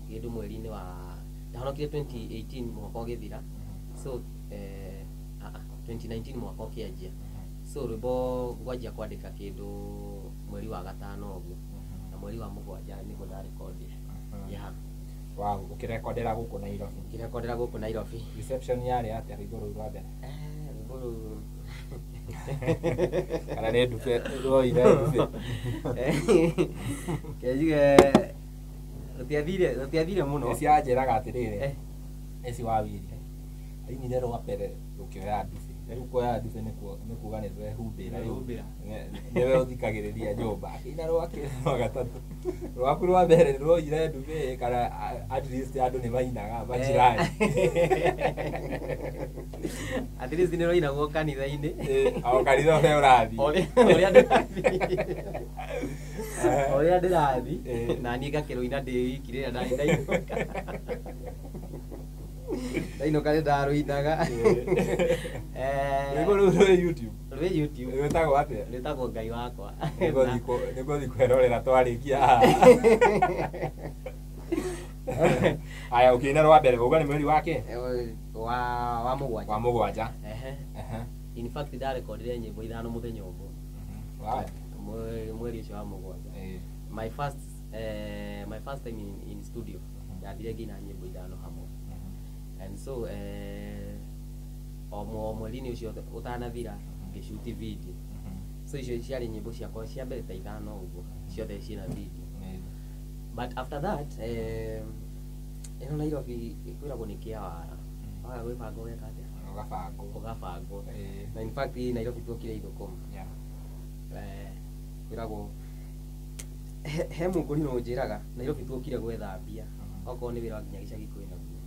kĩndũ mweri-inĩ wa ndahonokire 2018 mwaka ũgĩthira, so 2019 mwaka ũkĩanjia, so rwĩmbo ngwanjia kwandĩka kĩndũ mweri wa gatano ũguo, na mweri wa mũgwanja nĩguo ndarekondire. Wow, ũkĩrekondera gũkũ Nairobi? Ngĩrekondera gũkũ Nairobi. Reception yarĩ atĩa rwĩmbo rũu rwa mbere? Rwĩmbo rũu kana nĩ ndube rwoire ndube? Kĩnjige rũtiathire mũno. Nĩcianjĩraga atĩrĩrĩ eci wawire ainire rwa mbere rũkĩoya ndube, rĩu kuoya ndube nĩ kuga nĩ twehumbĩra, nĩwe ũthikagĩrĩria nyũmba. Akĩina rwa kerĩ rwa gatatũ, rwaku rwa mbere nĩrwoire ndube kana at least andũ nĩ mainaga majirani? At least nĩ rwainagwo kanitha-inĩ, o kanitha ũrĩa ũrathiĩ ũrĩa ndĩrathiĩ, na niĩ ngakĩrũina ndĩ wiki rĩrĩa ndarĩ ndainũka nĩ ndarũinaga. Rwĩmbo rũu rwĩ YouTube? Rwĩ YouTube. Rwĩtagwo atĩa? Rwĩtagwo Ngai wakwa. Nĩngũthiĩ kwĩrorera twarĩkia haha. Aya, ũkĩina rwa mbere uga nĩ mweri wake? Wa mũgwanja. Wa mũgwanja. In fact ndarekondire nyĩmbo 5 mũthenya ũmwe. Wow. Mweri ũcio wa mũgwanja. My first my first time in studio ndathire ngina nyimbo ithano hamwe. And so o mweri-inĩ ũcio ũtanathira ngĩshuti video. So icio ciarĩ nyimbo ciakwa cia mbere ta ithano ũguo ciothe ciĩna video. But after that ĩno Nairobi kwĩragwo nĩ kĩawara waga gwĩbanga ũgeka atĩa ũgabangwo. Na in fact Nairobi tuokire ithũkũma kwĩragwo he mũngũri no njĩraga Nairobi tuokire gwetha mbia okorwo nĩ wĩra nginya gĩcagi kwĩna guo.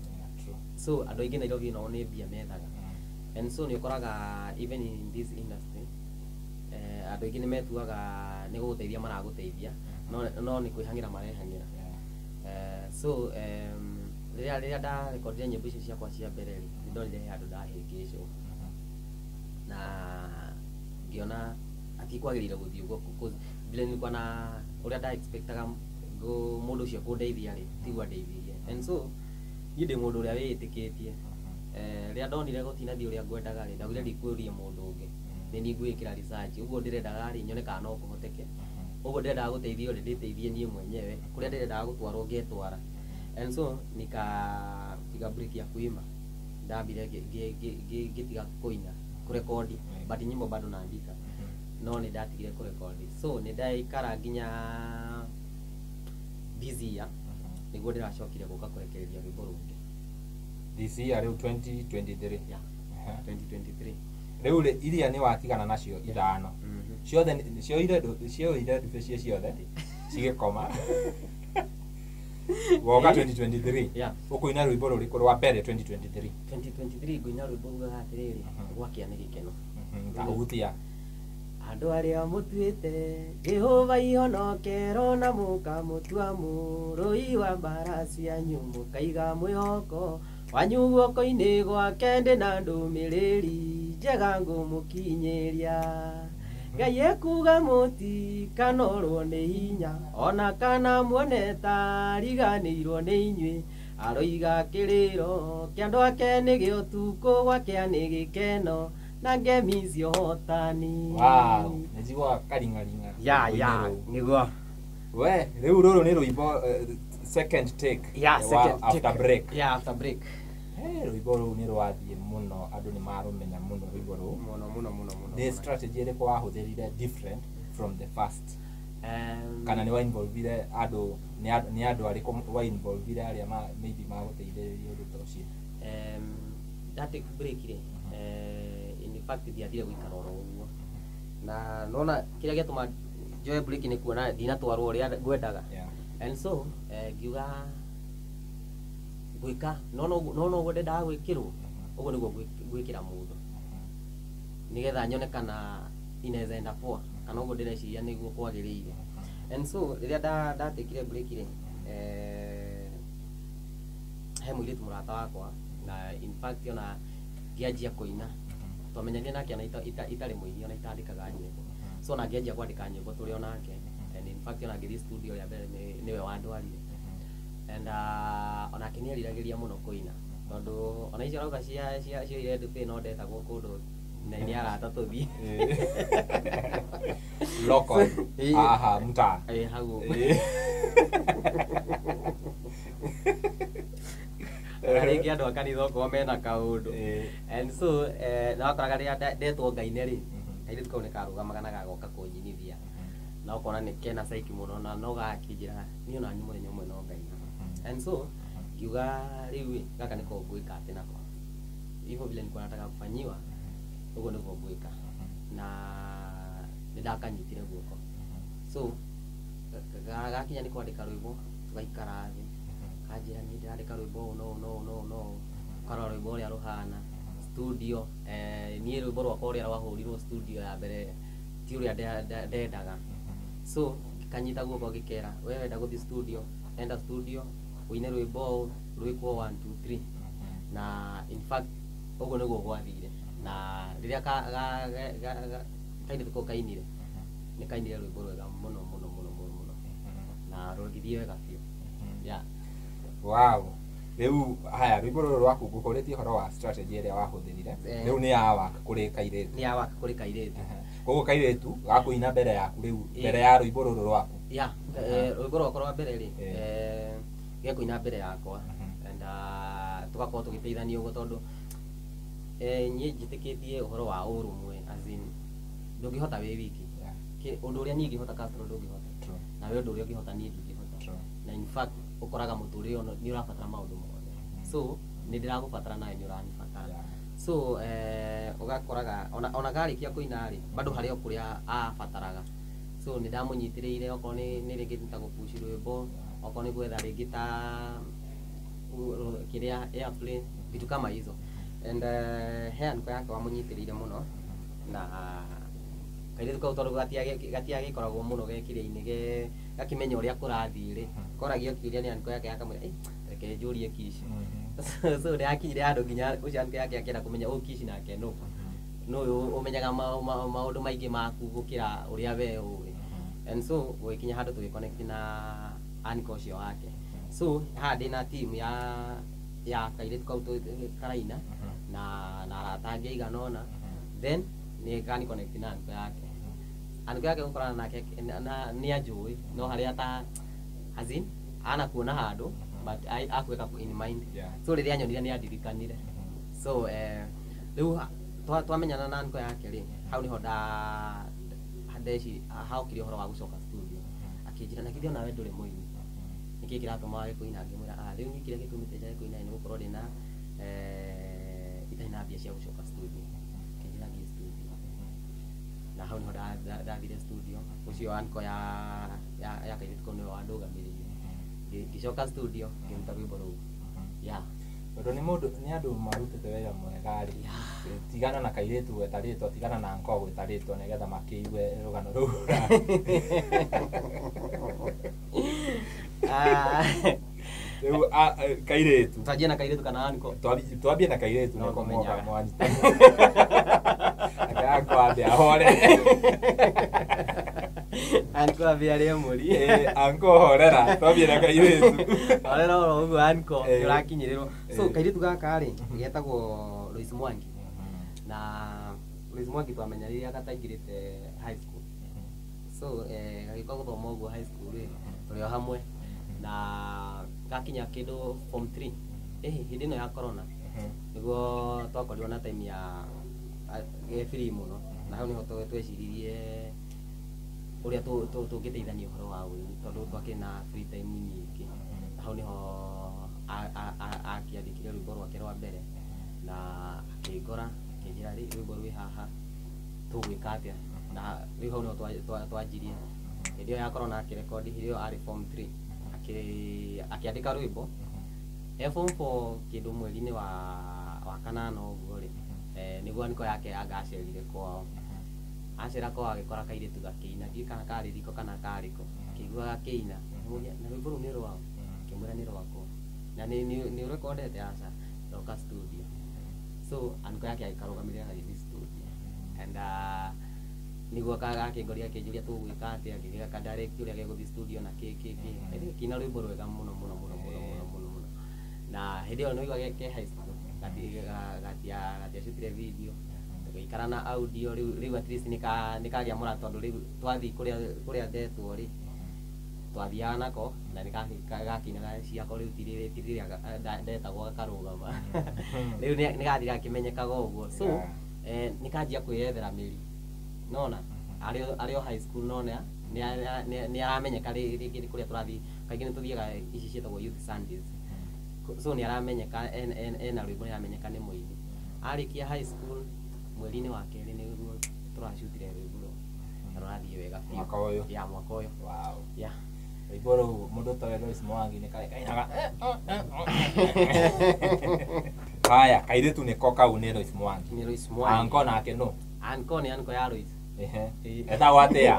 So andũ aingĩ Nairobi no nĩ mbia methaga. And so nĩ ũkoraga even in this industry andũ aingĩ nĩ metuaga nĩ gũgũteithia maragũteithia no nĩ kwĩhang'ĩra marehang'ĩra. So rĩrĩa ndarekondire nyĩmbo icio ciakwa cia mbere nĩ ndonire he handũ ndahĩngĩcwo na ngĩona atikwagĩrĩire gũthiĩ ũguo vile nilikuwa na ũrĩa nda expectaga mũndũ ũcio kũndeithia tigwa ndeithirie. And so niĩ ndĩ mũndũ ũrĩa wĩĩtĩkĩtie rĩrĩa ndonire gũtinathiĩ ũrĩa ngwendaga ndaugire ndikũũria mũndũ ũngĩ nĩ niĩ ngwĩkĩra research ũguo ndĩrendaga nyone kana no kũhoteke ũguo ndĩrendaga gũteithio ndĩteithie niĩ mwenyewe kũrĩa ndĩrendaga gũtwarwo ngetwara. And so nikapiga break ya kuimba ndambire ngĩtiga kũina kũrekodi but nyimbo bado naandika no nĩ ndatigire kũrekodi. So nĩ ndaikara nginya this year nĩguo ndĩracokire gũka kũrekereria rwĩmbo rũngĩ this year rĩu 2023. Yeah. 2023 rĩu iria nĩ watigana nacio ithano ciothe cioire ndube ciothe cigĩkoma woka 2023 ũkũina rwĩmbo rũrĩkũ rwa mbere 2023 ngũina rwĩmbo rugaga atĩrĩrĩ gwakĩa nĩ gĩkeno tahutia andũ arĩa mũtuĩte Jehova ihonokero na mũkamũtua mũrũi wa mbara cianyu mũkaiga mwĩhoko wanyu guoko-inĩ gwake ndĩ na ndũmĩrĩri njega ngũmũkinyĩria Ngai ekuga mũtikanorwo nĩ hinya ona kana muone ta riganĩirwo nĩ inyuĩ aroiga kĩrĩro kĩa andũ ake nĩ gĩa ũtukũ gwakĩa nĩ gĩkeno na ngemi cia ũhotani. Wow, nĩjigua karingaringa nĩguo we rĩu rũrũ nĩ rwĩmbo second take after break. After break rwĩmbo rũu nĩ rwathiĩ mũno andũ nĩ marũmenya mũno rwĩmbo rũu mũno. The strategy ĩrĩkũ wahũthĩrire different from the first kana nĩ wa-involvire andũ nĩ andũ arĩkũ wa-involvire arĩa maybe magũteithĩrĩria ũndũ ta ũcio? That take break in fact ndiathire gũikara oro ũguo na nona kĩrĩa gĩatũma njoe break nĩ kuona ndinatwarwo ũrĩa ngwendaga. And so ngiuga gwĩka no ũguo ndendaga gwĩkĩrwo ũguo nĩguo gwĩkĩra mũndũ nĩgetha nyone kana inaweza enda poa kana ũguo ndĩreciria nĩguo kwagĩrĩire. And so rĩrĩa ndatekire break he mũirĩtu mũrata wakwa na in fact ona ngĩanjia kũina twamenyania nake na itarĩ mũini ona itandĩkaga nyĩmbo. So na ngĩanjia kwandĩka nyĩmbo tũrĩ onake and in fact ona ngĩthiĩ studio ya mbere nĩwe wandwarire and onake nĩeriragĩria mũno kũina tondũ ona icio arauga cioire ndube no ndetagwo kũndũ nĩ arata tũthiĩ local mtaa hau rĩngĩ andũ a kanitha okorwo mena kaũndũ. And so nakoraga rĩrĩa ndetwo ngaine kairĩtu kau nĩ karũgamaga na gagoka kũnyinithia na ũkona nĩ kena caiki mũno na no gakĩnjĩra niĩ ona mũthenya ũmwe no ngaina. And so ngiuga rĩu gaka nĩko ngwĩka atĩ nako hivyo vile nilikuwa nataka kufanyiwa ũguo nĩguo ngwĩka na nĩndakanyitire guoko. So gakinya nĩ kwandĩka rwĩmbo tũgaikara thĩ kanjĩra niĩ ndĩrandĩka rwĩmbo no karora rwĩmbo ũrĩa rũhana studio niĩ rwĩmbo rwakwa ũrĩa rwahũrirwo studio ya mbere ti ũrĩa ndendaga. So ngĩkanyita guoko gĩkera we wenda gũthiĩ studio enda studio ũine rwĩmbo rwĩkwo 1 2 3 na in fact ũguo nĩguo gwathire na rĩrĩa kairĩtu kau kainire nĩ kainire rwĩmbo rwega mũno na rũgĩthiĩ wega biũ. Wow, rĩu haya rwĩmbo rũrũ rwaku ngũkũrĩtie ũhoro wa strategy ĩrĩa wahũthĩrire rĩu nĩ ya waka kũrĩ kairĩtu koguo kairĩtu gakũina mbere yaku rĩu mbere ya rwĩmbo rũrũ rwaku rwimbo rwakwa rwa mbere ri gä kuina mbere yakwa and tugakorwo tugiteithania uguo tondu niä njitäkätie å horo wa å rå mwe ndå ngä hota wä wiki å ndå å rä a niä ngä hota Castro ndå ngä hota na we å ndå å rä a å ngä hota niä ndingä hota na in fact å koraga må tå rä re nä å rabatara maå ndå mothe so nä ndä ragå batara nawe nä å ranibatara so å gakoraga ona garä kia kå ina rä bado harä o kå rä a abataraga so nä ndamå nyitä rä ire okorwo nä rä ngä ta gå puci rwä mbo okorwo nä gwetha rä ngä ta kä rä a airplane vitu kama hizo and he anko yake wamũnyitĩrĩire mũno na kairĩtu kau tondũ gatiagä koragwo mũno gekĩrĩa-inĩ gakĩmenya ũrĩa kũrathiĩ rĩ koragio kĩũria nĩ anko yake akamwĩra reke njũrie Kishi so ndĩrakinyire handũ nginya ũcio anko yake akĩenda kũmenya Kishi nake nũ ũyũ ũmenyaga maũndũ maingĩ maku gũkĩra ũrĩa we ũĩ and so gũgĩkinya handũ tũgĩconnect na anko ũcio wake so haha ndĩna team ya kairĩtu kau karaina na arata angĩ aigana ũna then nĩ gani connect na anko yake gũkorana nake nĩ anjũĩ no harĩa ta anakuona handũ but akweka in mind so rĩrĩa anyonire nĩ andirikanire so rĩu twamenyana na anko yake rĩ hau nĩho haũkire ũhoro wa gũcoka studio akĩnjĩra na githĩ onawe ndũrĩ mũini nĩkĩ kĩratũma wage kũina ngĩmwĩra rĩu niĩ kĩrĩa gĩtũmĩte njage kũina nĩ gũkorwo ndĩna itarĩ na mbia cia gũcoka studio kĩnjĩra thiĩ studio na hau nĩho ndathire studio ũcio anko ya kairĩtu kau nĩwe wandũgamĩrĩire ngĩcoka studio ngĩruta rwĩmbo rũu tondũ nĩ andũ marutĩte wĩra mwega rĩ tigana na kairĩtu gweta rĩtwa tigana na anko gweta rĩtwa nĩgetha makĩigue rũgano rũu rĩu kairĩtu twanjie na kairĩtu kana anko twambie na kairĩtu nĩko mwanyita anko ambe ahore anko ambe arĩ mũri anko horera twambie na kairĩtu horera oro ũguo anko nĩũrakinyĩrĩrwo so kairĩtu gaka rĩ getagwo Lois Mwangi na Lois Mwangi twamenya rĩrĩa gataingĩrĩte high school so gagĩũka gũthoma ũguo high school rĩ tũrĩ o hamwe na gakinya kĩndũ form 3 hĩndĩ ĩno ya corona nĩguo twakorirwo na time ya free mũno na hau nĩho tweciririe ũrĩa tũngĩteithania ũhoro wa ũini tondũ twakĩrĩ na free time nyingĩ na hau nĩho akĩandĩkire rwĩmbo rwake rwa mbere na akĩngora akĩnjĩra rwĩmbo rwĩ haha tũgwĩka atĩa na rĩu hau nĩho twanjirie hĩndĩ ĩyo ya corona akĩrekondi hĩndĩ ĩyo arĩ form 3 akĩandĩka rwĩmbo form 4 kĩndũ mweri-inĩ wa kanana ũguo rĩ nĩguo aniko yake agacerire kwao acera kwao agĩkora kairĩtu gakĩina ndiũĩ kana karĩ riko kana karĩko akĩigua gakĩina na rwĩmbo rũu nĩ rwao akĩmwĩra nĩ rwakwa na nĩ ũrekondete aca roka studio so aniko yake agĩkarũgamĩrĩra gagĩthiĩ studio and nĩguo gakĩngoria akĩnjũria tũgwĩka atĩa ngĩgĩka direct ũrĩa gegũthiĩ studio na kĩna rwĩmbo rwega mũno na hĩndĩ ĩyo nĩwaigua ke high school gatiacutire video tũgĩikara na audio rĩu at least nĩkagĩa mũra tondũ rĩu twathiĩ kũrĩa ndetwo rĩ twathiaga nako na nĩgakĩinaga ciako rĩu ti rĩrĩa ndetagwo gakarũgama rĩu nĩgathira akĩmenyekaga ũguo so nĩkanjia kwĩyethera mĩri nona arĩ o high school nona nĩ aramenyeka rĩngĩ kũrĩa tũrathiĩ kaingĩ nĩ tũthiaga ici ciĩtagwo youth Sundays so nĩ aramenyeka ena rwĩmbo nĩ aramenyeka nĩ mũini arĩkia high school mweri-inĩ wa kerĩ nĩguo tũracutire rwĩmbo rũu na rũrathiĩ wega biũ mwaka ũyũ rwĩmbo rũu mũndũ ta Lois Mwangi nĩ kainaga haya kairĩtu nĩko kau nĩ Lois Mwangi anko nake nũ anko nĩ anko ya Lois etagwo atĩa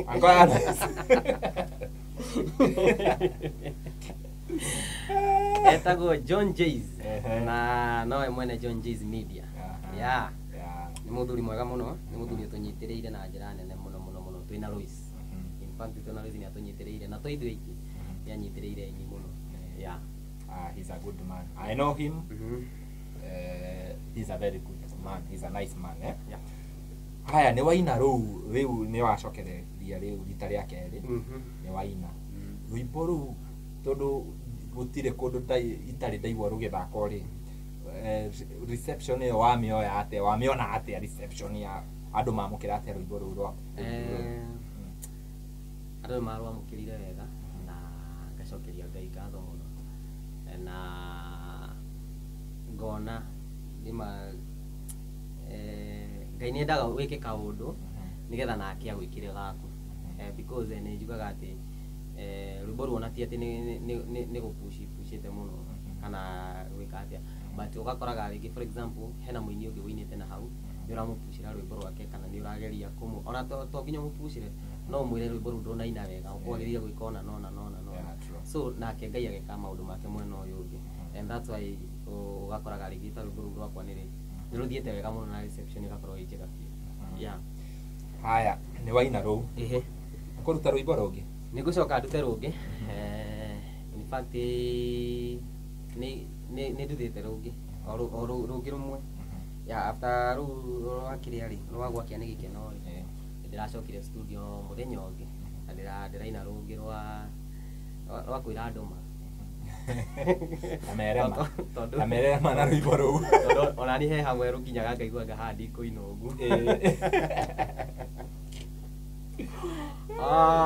anko ya Lois etagwo John Jays na nowe mwene John Jays Media nĩ mũthuri mwega mũno nĩ mũthuri ũtũnyitĩrĩire na njĩra nene mũno twĩna Lois in fact twĩna Lois nĩ atũnyitĩrĩire na tũithuĩ iki nĩ anyitĩrĩire ini mũno he's a good man I know him he's a very good man he's a nice man haya nĩ waina rĩu nĩ wacokereria rĩu rita rĩa kerĩ nĩ waina rwĩmbo rũu tondũ gũtirĩ kũndũ itarĩ ndaigua rũgĩthakwo rĩ reception ĩyo wamĩoya atĩa wamĩona atĩa reception ya andũ mamũkĩra atĩa rwĩmbo rũu rwa andũ marwamũkĩrire wega na ngacokeria Ngai ngatho mũno na ngona nĩma Ngai nĩendaga wĩke kaũndũ nĩgetha nake agwĩkĩre gaku because nĩ njugaga atĩ rwĩmbo ruona ti atĩ nĩ gũpushĩte mũno kana gwĩka atĩa but ũgakoraga rĩngĩ for example hena mũini ũngĩ wĩinĩte na hau nĩ ũramũpushĩra rwĩmbo rwake kana nĩ ũrageria ona to nginya mũpushĩre no mwĩre rwĩmbo rũu ndũnaina wega ũkwagĩrĩire gwĩka ona nona so nake Ngai ageka maũndũ make mwena ũyũ ũngĩ and that's why ũgakoraga rĩngĩ ta rwĩmbo rũu rwakwa nĩ rũthiĩte wega mũno na reception ĩgakorwo ĩ njega biũ haya nĩ waina rũu kũruta rwĩmbo rũngĩ nĩ ngũcoka ndute rũngĩ in fact nĩ nduthĩte rũngĩ o rũngĩ rũmwe after rũu rwa kĩrĩa rĩ rwa gwakĩa nĩ gĩkeno rĩ ndĩracokire studio mũthenya ũngĩ na ndĩraina rũngĩ rwa kwĩra andũ ma amerema na rwĩmbo rũu ona niĩ he hamwe rũkinyaga ngaigua ngahaha ndikũina ũguo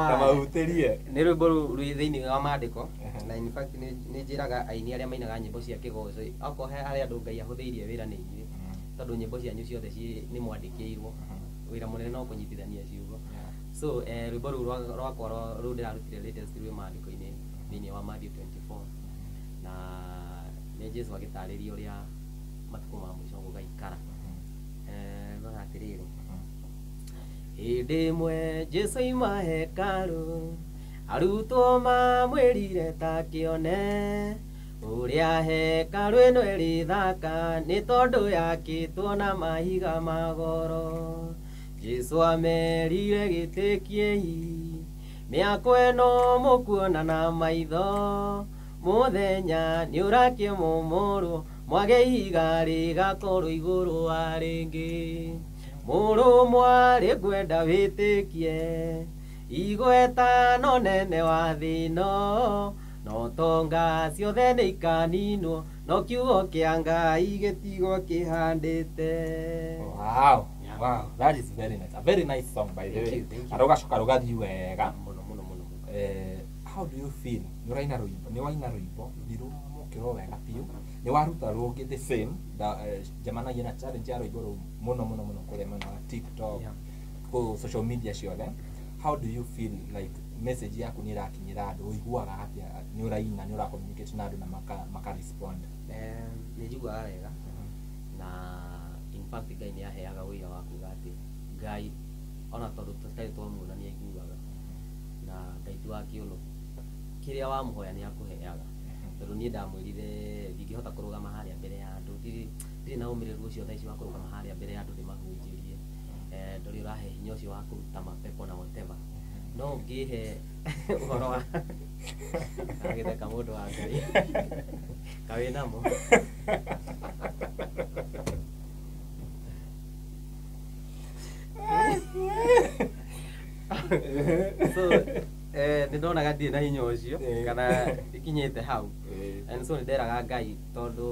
kamahutĩrie nĩ rwĩmbo rwĩ thĩinĩ wa maandĩko na in fact nĩ njĩraga aini arĩa mainaga nyĩmbo cia kĩgoco okorwo harĩ andũ Ngai ahũthĩirie wĩra nĩ inyuĩ tondũ nyĩmbo cianyu ciothe nĩ mwandĩkĩirwo wĩra mũnene no kũnyitithania ciugo so rwĩmbo rũu rwakwa rũu ndĩrarutire latest rwĩ maandĩko-inĩ thĩinĩ wa Matthew 24 na nĩ Jesũ agĩtarĩria ũrĩa matukũ ma mũico gũgaikara no atĩrĩrĩ hĩndĩ ĩmwe Jesũ auma hekarũ arutwo mamwĩrire ta kĩone ũrĩa hekarũ ĩno ĩrĩ thaka nĩ tondũ yakĩtwo na mahiga ma goro Jesũ amerire gĩtĩkiei mĩako ĩno mũkuona na maitho mũthenya nĩ ũrakĩa mũmũrwo mwage ihiga rĩgakorwo igũrũ wa rĩngĩ mũrũmwa rĩngwenda wĩtĩkie igweta no nene wa thĩ ĩno no tonga ciothe nĩ ikaninwo no kiugo kĩa Ngai gĩtigwo kĩhandĩte. Wow, that is very nice. A very nice song by the way. Arogacoka rugathi wega. How do you feel? Nĩ waina rwĩmbo thiru mũkĩro wega biũ. Nĩ waruta rũngĩ the same jamanagia na challenge ya rwĩmbo rũu mũno kũrĩa mwena wa TikTok ku social media ciothe. How do you feel like message yaku nĩ ĩrakinyĩra andũ ũiguaga atĩa nĩ ũraina nĩ ũra-communicate na andũ na maka respond? Nĩ njiguaga wega na in fact Ngai nĩ aheaga ũira wa kuga atĩ Ngai ona tondũ tũtarĩ twamuona nĩ aiguaga na Ngai ti wa kĩũnũ kĩrĩa wamũhoya nĩ akũheaga tondũ niĩ ndamwĩrire ndingĩhota kũrũgama harĩa mbere ya andũ ndirĩ na ũmĩrĩru ũcio thaa ici wa kũrũgama harĩa mbere ya andũ ndĩmahunjĩrie ndũrĩ ũrahe hinya ũcio wa kũruta mapepo na whatever no ngĩhe ũhoro wa agĩtheka mũndũ wa Ngai kawĩ namo so nĩ ndonaga ndirĩ na hinya ũcio kana ikinyĩte hau and so nĩ nderaga Ngai tondũ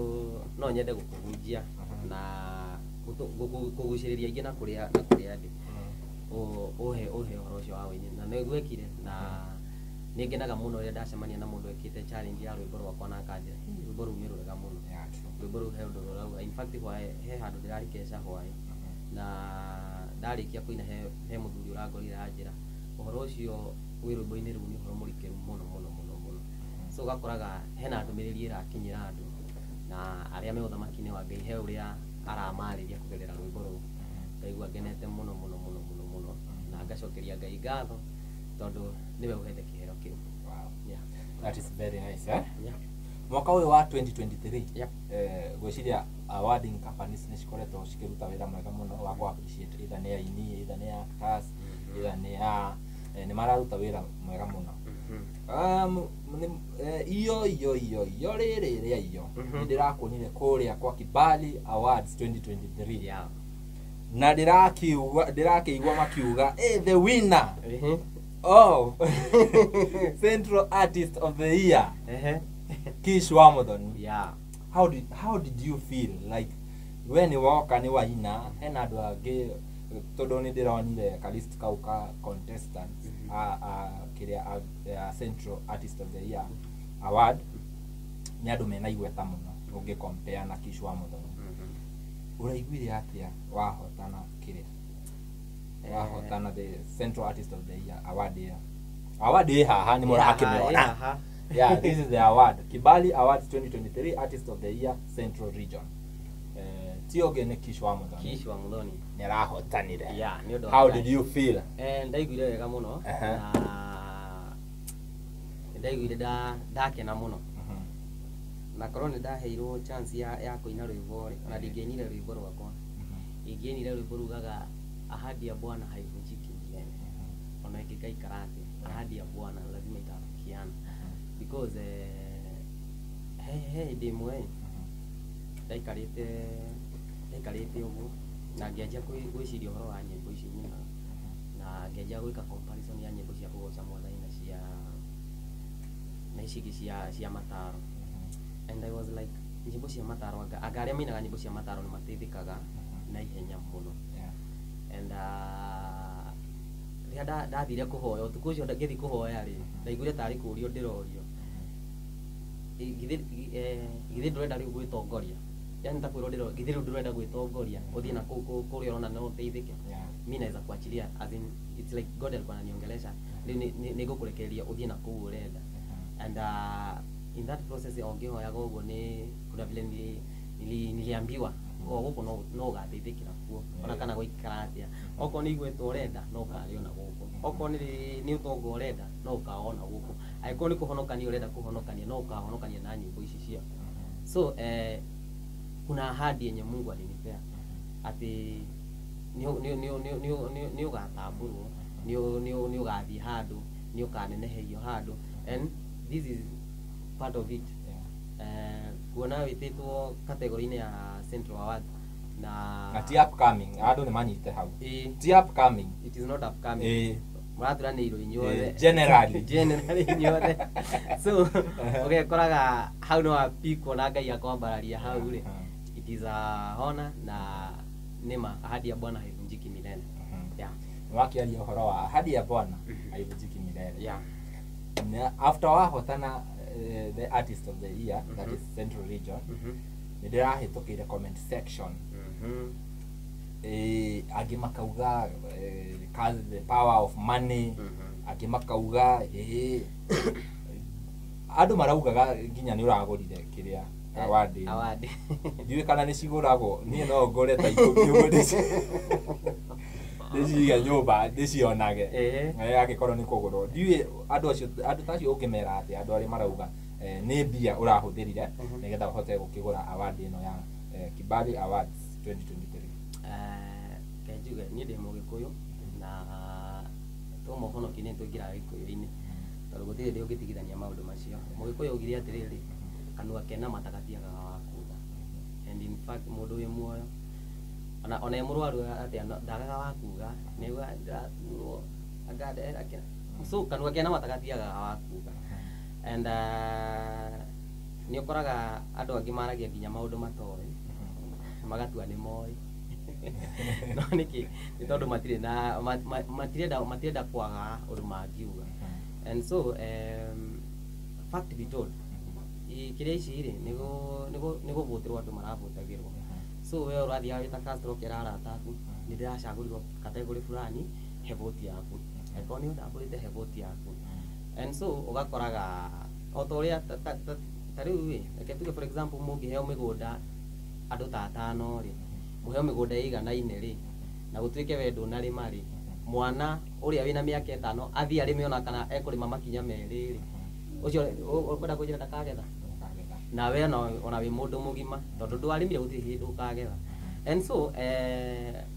no nyende gũkũhunjia na kũgucĩrĩria ingĩ na kũrĩa ndĩ ũhe ũhoro ũcio wa wĩini na nĩ gwĩkire na nĩ ngenaga mũno rĩrĩa ndacemania na mũndũ ekĩte challenge ya rwĩmbo rwakwa na akanjĩra rwĩmbo rũu nĩ rwega mũno rwĩmbo rũu he ũndũ rũrauga in fact he handũ ndĩrarikeca hwaĩ na ndarĩkia kũina he mũthuri ũrangorire anjĩra ũhoro ũcio wĩ rwĩmbo-inĩ rũu nĩ ũhoro mũrikĩru mũno so ũgakoraga hena ndũmĩrĩri ĩrakinyĩra andũ na arĩa me ũthamaki-inĩ wa Ngai he ũrĩa aramarĩria kũgerera rwĩmbo rũu ngaigua ngenete mũno na ngacokeria Ngai ngatho tondũ nĩwe ũhete kĩheo kĩu. That is very nice mwaka ũyũ wa 2023 gwĩciria awarding companies nĩ cikoretwo cikĩruta wĩra mwega mũno wa appreciate either nĩ aini either nĩ actors either nĩ mararuta wĩra mwega mũno iyo rĩrĩ rĩa iyo nĩ ndĩrakuonire kũrĩa kwa Kibali Awards 2023 na ndirakiigua makiuga the winner Ehe. of Central Artist of the Year Kish Wamuthoni. Yeah. How did you feel like when you walk and waina hena andu angi tondu ni ndironire kalist kauka contestants kiria Central Artist of the Year award ni andu mena igweta muno ungi compare na Kish Wamuthoni. Uraiguire atia wahotana kiria wahotana the Central Artist of the Year award haha ni mura akimona. Yeah, this is the award. Kibali Awards 2023 Artist of the Year Central Region. Tioge ne Kish Wamuthoni. Kish Wamuthoni. Nirahotanire. Yeah, ni How did you feel? Ndaiguire wega muno. Ndaiguire ndakena muno. Na korone ndaheirwo chance ya kuina rwimbo na ndingienire rwimbo rwakwa. Ingienire rwimbo rugaga ahadi ya Bwana haivunjiki milele. Ona ikikaikara ati ahadi ya Bwana lazima itafikiana. Because demwe ndaikarite uguo na ngianjia gwiciria uhoro wa nyimbo ici nyina na ngianjia gwika comparison ya nyimbo cia kugoca Mwathani na ici cia mataro. And I was like nyimbo cia mataro anga aria mainaga nyimbo cia mataro ni mateithikaga na ihenya muno. And ria ndathire kuhoya utuku ucio ngithi kuhoya ri ndaiguire tari kurio ndirorio githi ndurenda riu gwitongoria yani takwiro ndiro githi riu ndurenda gwitongoria uthie na kuri urona no teithike. Mimi naweza kuachilia as in it's like God alikuwa ananiongelesha ni gukurekereria uthie na kuu urenda. And in that process ongehoya gogo ni kuna vile niliambiwa guku no ugateithikira kuo ona kana guikara atia oko ni igwetwo urenda no ukariona guku oko ni utongo urenda no ukaona guku aiko ni kuhonokania urenda kuhonokania no ukahonokania na nyimbo ici cia. So kuna ahadi yenye Mungu alinipea ati ni ugatamburwo ni ugathi handu ni ukaneneherio handu and this is part of it. Kuona wititwo category ya Central Award na ti upcoming andu ni manyite hau ti upcoming, it is not upcoming muratura ni iro inyuothe generally inyuothe. So okay koraga how no apiko na Ngai akwambararia hau ri it is a honor na nima ahadi ya Bwana haivunjiki milele. Yeah, wakiaria uhoro wa ahadi ya Bwana haivunjiki milele. Yeah, after wahotana the Artist of the Year that is Central Region ndirahitũkĩire comment section angĩ makauga the power of money angĩ makauga andũ maraugaga nginya nĩ ũragũrire kĩrĩa award ndiũĩ kana nĩ cigũragwo niĩ no ngore ta ikũmi ndĩciga nyũmba ndĩcionage agĩkorwo nĩ kũgũrwo ndiũĩ andũ tacio ũngĩmera atĩ andũ arĩa marauga nĩ mbia ũrahũthĩrire nĩgetha ũhote gũkĩgũra award ĩno ya Kibali Awards 2023. Kenjuge niĩ ndĩ Mũgĩkũyũ na tũmohonoki nĩ tũingĩraga Gĩkũyũ-inĩ tondũ gũtirĩ ndĩ ũngĩtigithania maũndũ macio. Mũgĩkũyũ augire atĩrĩrĩ kanua kena matagatiaga wa kuga, and in fact mũndũ wĩ muoyo ona e mũrwaru atĩa ndagaga wa kuga nĩguo ndatuo agandera kena so kanua kena matagatiaga wa kuga. And ni ukoraga andu angi maragia nginya maundu matoe magatua ni moi no niki ni tondu matire na matirenda kwaga undu mangiuga. And so fact be told ikiria ici ri nigo votirwo andu maravotagirwo. So we urathia wita Castro kirara taku ni ndiracagũrirwo category fulani he vote yaku eko ni ndamburite he vote yaku. And so ugakoraga otoria tariu wi reke tuge for example mungiheo migunda andu ta 5 ri muheo migunda iganaine ri na gutwike wendo na rima ri mwana uria wina miaka 5 athi arime ona kana ekurima makinya meri ri ucio ukwenda kujira ndakagetha na we ona wi mundu mugima tondu ndwarimire gutiri hindu ukagetha. And so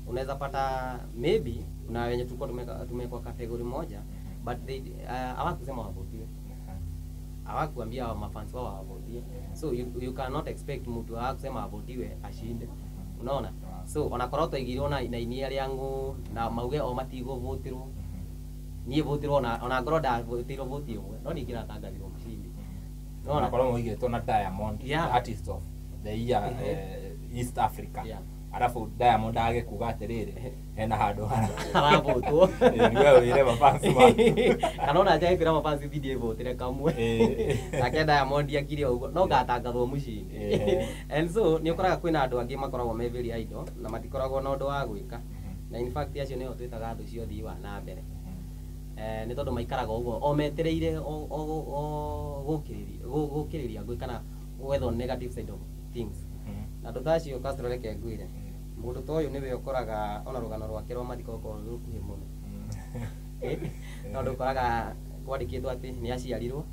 unaweza pata maybe na wenye tulikuwa tumekwa category moja but they hawakusema wavotiwe, hawakuambia mafans wao wavotiwe. So you cannot expect mtu akusema avotiwe ashinde. unaona so ona korwo twaigirwo na inia rĩa ngũ na mauge o matigũvũtirwo niĩ vũtirwo ona ngorwo ndavũtirwo vũti ũmwe no ningĩ natangathirwo mũcini unaona korwo mũigĩtwo na Diamond artist of the year East Africa alafu Diamond age kuga atiriri hena handu haravũtwo niwe wĩre mafansi ma kana ona nja ĩkwĩra mafansi video ĩvũtire kamwe nake Diamond akire ũguo no ngatangathwo mũcini and so nĩ ũkoraga kwĩna andũ angĩ makoragwo me very idle na matikoragwo na ũndũ wa gwĩka na in fact acio nĩo twĩtaga andũ cia ũthii wa na mbere nĩ tondũ maikaraga ũguo o metereire gũkĩrĩria ngũĩ kana gwethwo negative side of things na andũ ta acio Castro reke ngwĩre mũndũ ta ũyũ nĩwe ũkoraga ona rũgano rwake rwa mathiko rũkoragwo rũkuhĩ mũno no ndũkoraga kwandĩkĩtwo atĩ nĩ aciarirwo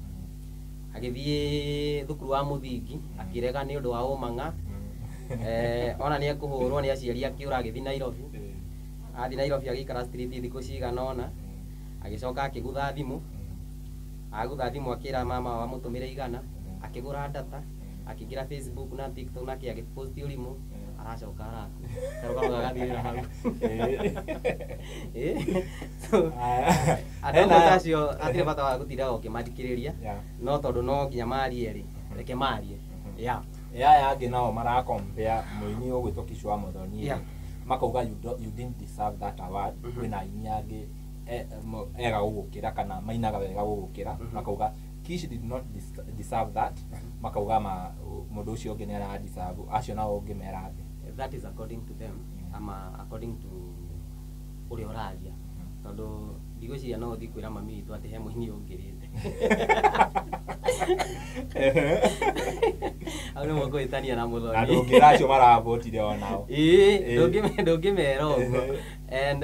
agĩthiĩ thukuru wa mũthingi akĩrega nĩ ũndũ wa ũmang'a ona nĩ ekũhũrwo nĩ aciari akĩũra agĩthiĩ Nairobi athiĩ Nairobi agĩikara street thikũ cigana ũna agĩcoka akĩgutha thimũ agutha thimũ akĩra mama wa mũtũmĩre igana akĩgũra data akĩingĩra Facebook na TikTok na akĩpost ũrimũ aracoka araku agathirĩra hau andũ acio atirĩ bata wa gũtindaga ũkĩmathikĩrĩria no tondũ no nginya marie rĩ reke marie ya angĩ nao marakompea mũini ũgwĩtwo Kishwa Muthoni makauga you didn't deserve that award kwĩna aini angĩ ega gũgũkĩra kana mainaga wega gũgũkĩra makauga Kish did not deserve that makauga mũndũ ũcio ũngĩ nĩ ara deserve acio nao ũngĩmera atĩ that is according to them ama according to ũrĩa ũraria tondũ ndigwĩciria no ũthiĩ kwĩra mami witũ atĩ he mũini ũngĩrĩte au nĩ mũkũhĩtania na Muthoni andũ ũngĩra acio maravotire onao ndũngĩmera ũguo and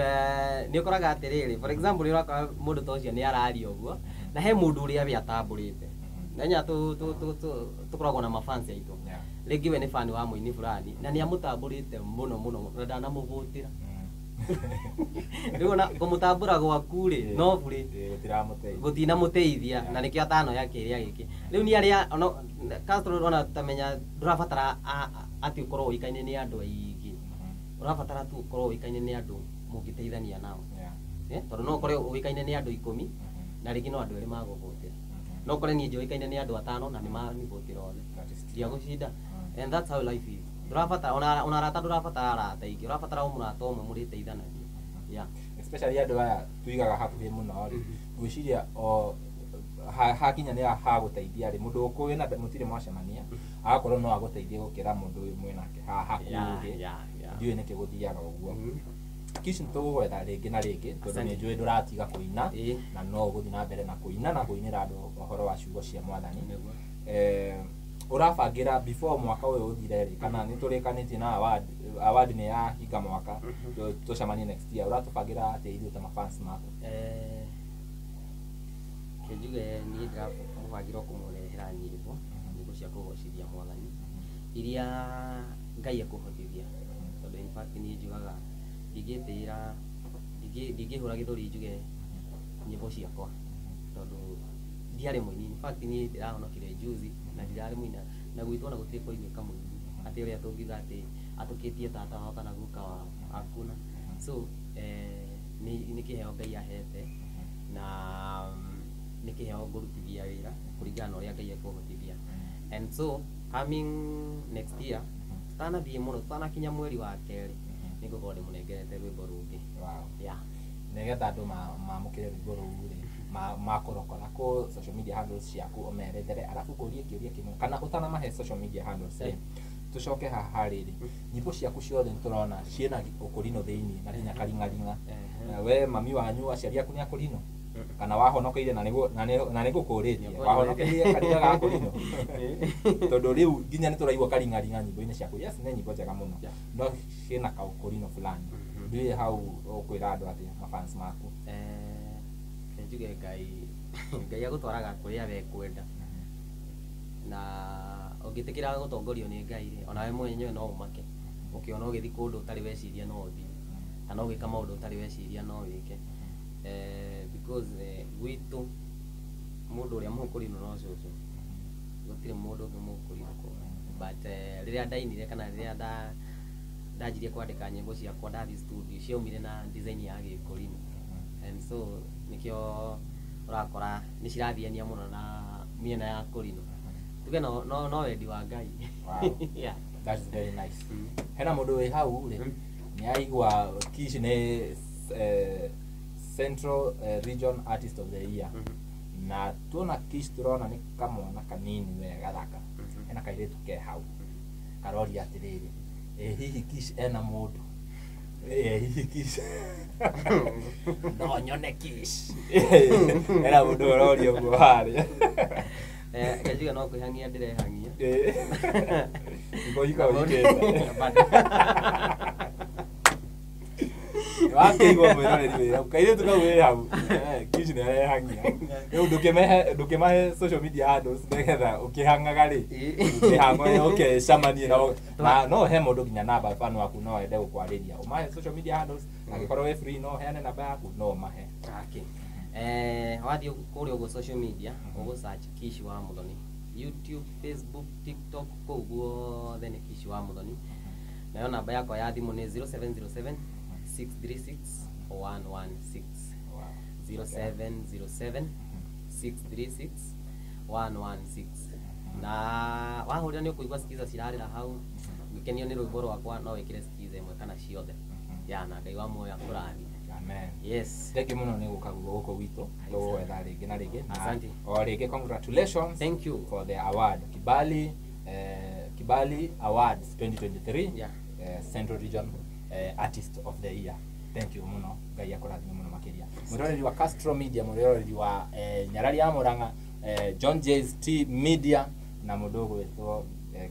nĩ ũkoraga atĩrĩrĩ for example nĩ ũrakora mũndũ ta ũcio nĩ araria ũguo na he mũndũ ũrĩa we atambũrĩte nanya tũkoragwo na mafans aitũ rĩngĩ we nĩ fan wa mũini fulani na nĩ amũtambũrĩte mũno na ndanamũvũtĩra rĩu ona kũmũtambũra gwaku rĩ no burĩ gũtinamũteithia na nĩkĩo atanoya kĩrĩa gĩkĩ rĩu nĩ arĩa Castro ona tamenya ndũrabatara atĩ ũkorwo ũikaine nĩ andũ aingĩ ũrabatara tu ũkorwo ũikaine nĩ andũ mũngĩteithania nao tondũ no ũkorwo ũikaine nĩ andũ 10 na rĩngĩ no andũ erĩ magũvũtĩra no ũkore niĩ njũĩkaine nĩ andũ 5 na nĩ manivũtĩra othe ndiagũcinda and that's how life is ndũrabatara ona arata ndũrabatara arata aingĩ ũrabatara mũrata ũmwe mũrĩteithanagia especially andũ aya tuigaga hakuhĩ mũno rĩ gwĩciria o hakinya nĩ hagũteithia rĩ mũndũ ũkũĩ na mũtirĩ mwacemania agakorwo no agũteithie gũkĩra mũndũ ũyũ mwĩnake hakuhĩ ndiũĩ nĩkĩ gũthiaga ũguo Kish nĩtũgũgwetha rĩngĩ na rĩngĩ tondũ nĩ njũĩ ndũratiga kũina na no ũgũthiĩ na mbere na kũina na kũinĩra andũ ũhoro wa ciugo cia Mwathani ũrabangĩra before mwaka ũyũ ũthire rĩ kana nĩ tũrĩkanĩtie na award nĩ ya hinga mwaka tũcemanie next year ũratũbangĩra atĩ ithuĩ ta mafans maku kĩnjuge niĩ ndĩramũbangĩra kũmũrehera nyĩmbo cia kũgocithia Mwathani iria Ngai ekũhotithia tondũ in fact niĩ njugaga ndingĩhũra gĩthũri njuge nyĩmbo ciakwa tondũ ndiarĩ mũini in fact niĩ ndĩrahonokire juzi na ndirarĩ mũina na gwitũ ona gũtirĩ kũiguĩka mũini atĩ ũrĩa tũngiuga atĩ atũkĩtie tata wao kana guka wao hakuna so nĩ kĩheo Ngai ahete na nĩ kĩheo ngũrutithia wĩra kũringana na ũrĩa Ngai ekũhotithia and so coming next year tutanathiĩ mũno tutanakinya mweri wa kerĩ nĩngũkorwo ndĩmũnengerete rwĩmbo rũngĩ nĩgetha andũ mamũkĩre rwĩmbo rũu rĩ makũrokora kũ social media handles ciaku ũmerethere arabu ngũrie kĩũria kĩmwe kana ũtanamahe social media handles rĩ tucoke haha rĩrĩ nyĩmbo ciaku ciothe nĩtũrona ciĩna ũkũrino thĩinĩ na nginya karingaringa we mami wanyu aciari aku nĩ akũrino kana wahonokeire na nĩgũkũrĩtie wahonokeire karinga ga kũrino tondũ rĩu nginya nĩtũraigua karingaringa nyĩmbo-inĩ ciaku yes nĩ nyĩmbo njega mũno no ciĩna kaũkũrino fulani ndiũĩ hau ũkwĩra andũ atĩ mafans maku njuge Ngai agũtwaraga kũrĩa we kwenda na ũngĩtĩkĩra gũtongorio nĩ Ngai rĩ ona we mwenyewe no ũmake ũkĩona ũgĩthiĩ kũndũ ũtarĩ weciria no ũthiĩ kana ũgĩka maũndũ ũtarĩ weciria no wĩke because gwitũ mũndũ ũrĩa mũkũrino no cũcũ gũtirĩ mũndũ ũngĩ mũkũrino but rĩrĩa ndainire kana rĩrĩa ndajirie kwandika nyimbo ciakwa ndathi studio ciaumire na design ya Gĩkũrinũ. And so nikio urakora ni cirathiania muno na miena ya Kũrinũ. Tuge no wendi wa Ngai. Wow. Yeah. That's very nice. Hena mundu we hau ri ni aigwa Kish ni Central Region Artist of the Year. Na tuona Kish turona ni kamwana kanini we gathaka. Hena kairetu ke hau. Karori atiriri. Hihi Kish ena mundu. Hihi Kish. No nyone Kish. Era mundu orori uguo hari. Kajiga no kuhangia ndirehangia. Iko ikenda. Wakeigwa mwiroreri wira ukaire tukawe hau. Kish ni arehangia. Rĩu ndũkĩmahe social media handles nĩgetha ũkĩhangaga rĩ. Ũkĩhang'o ũkĩcamanie na no he mũndũ nginya namba fan waku no ende gũkwarĩria. Ũmahe social media handles angĩkorwo we free no heane namba yaku no mahe. Okay. Wathi kuri ugo social media ugo search Kish wa Muthoni, YouTube, Facebook, TikTok koguo then Kish wa Muthoni. Na yo namba yako ya thimu ni 0707 636 116. 0707 636 116. Na wahurira ni kuigwa skiza cirarira hau ngikenio ni rwimbo rwakwa no wikire skiza imwe kana ciothe ya na Ngai wa muoyo akurathi. Amen. Yes. Thank you muno ni gukaguo guko wito no wetha ringi na ringi. Asante. O ringi congratulations. Thank you for the award Kibali Awards 2023. Yeah. Central Region Artist of the Year. Thank you muno. Ngai akurathime muno makiria. Muroreri wa Castro Media, muroreri wa Nyarari ya Murang'a, John JST Media na mudogo wetwo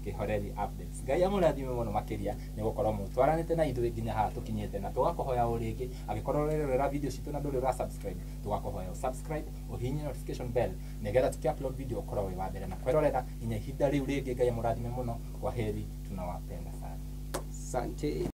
Kihoreri Updates. Ngai amurathime muno makiria ni gukorwo mutwaranite na ithuĩ nginya ha tukinyete na tugakuhoya uringi agikorwo rerera video citu na nduri ra subscribe tugakuhoya subscribe uhinye notification bell nigetha tukiupload video ukorwo wi wa mbere na kwerorera inya ihinda riu ringi. Ngai amurathime muno. Kwaheri, tunawapenda sana. Asante.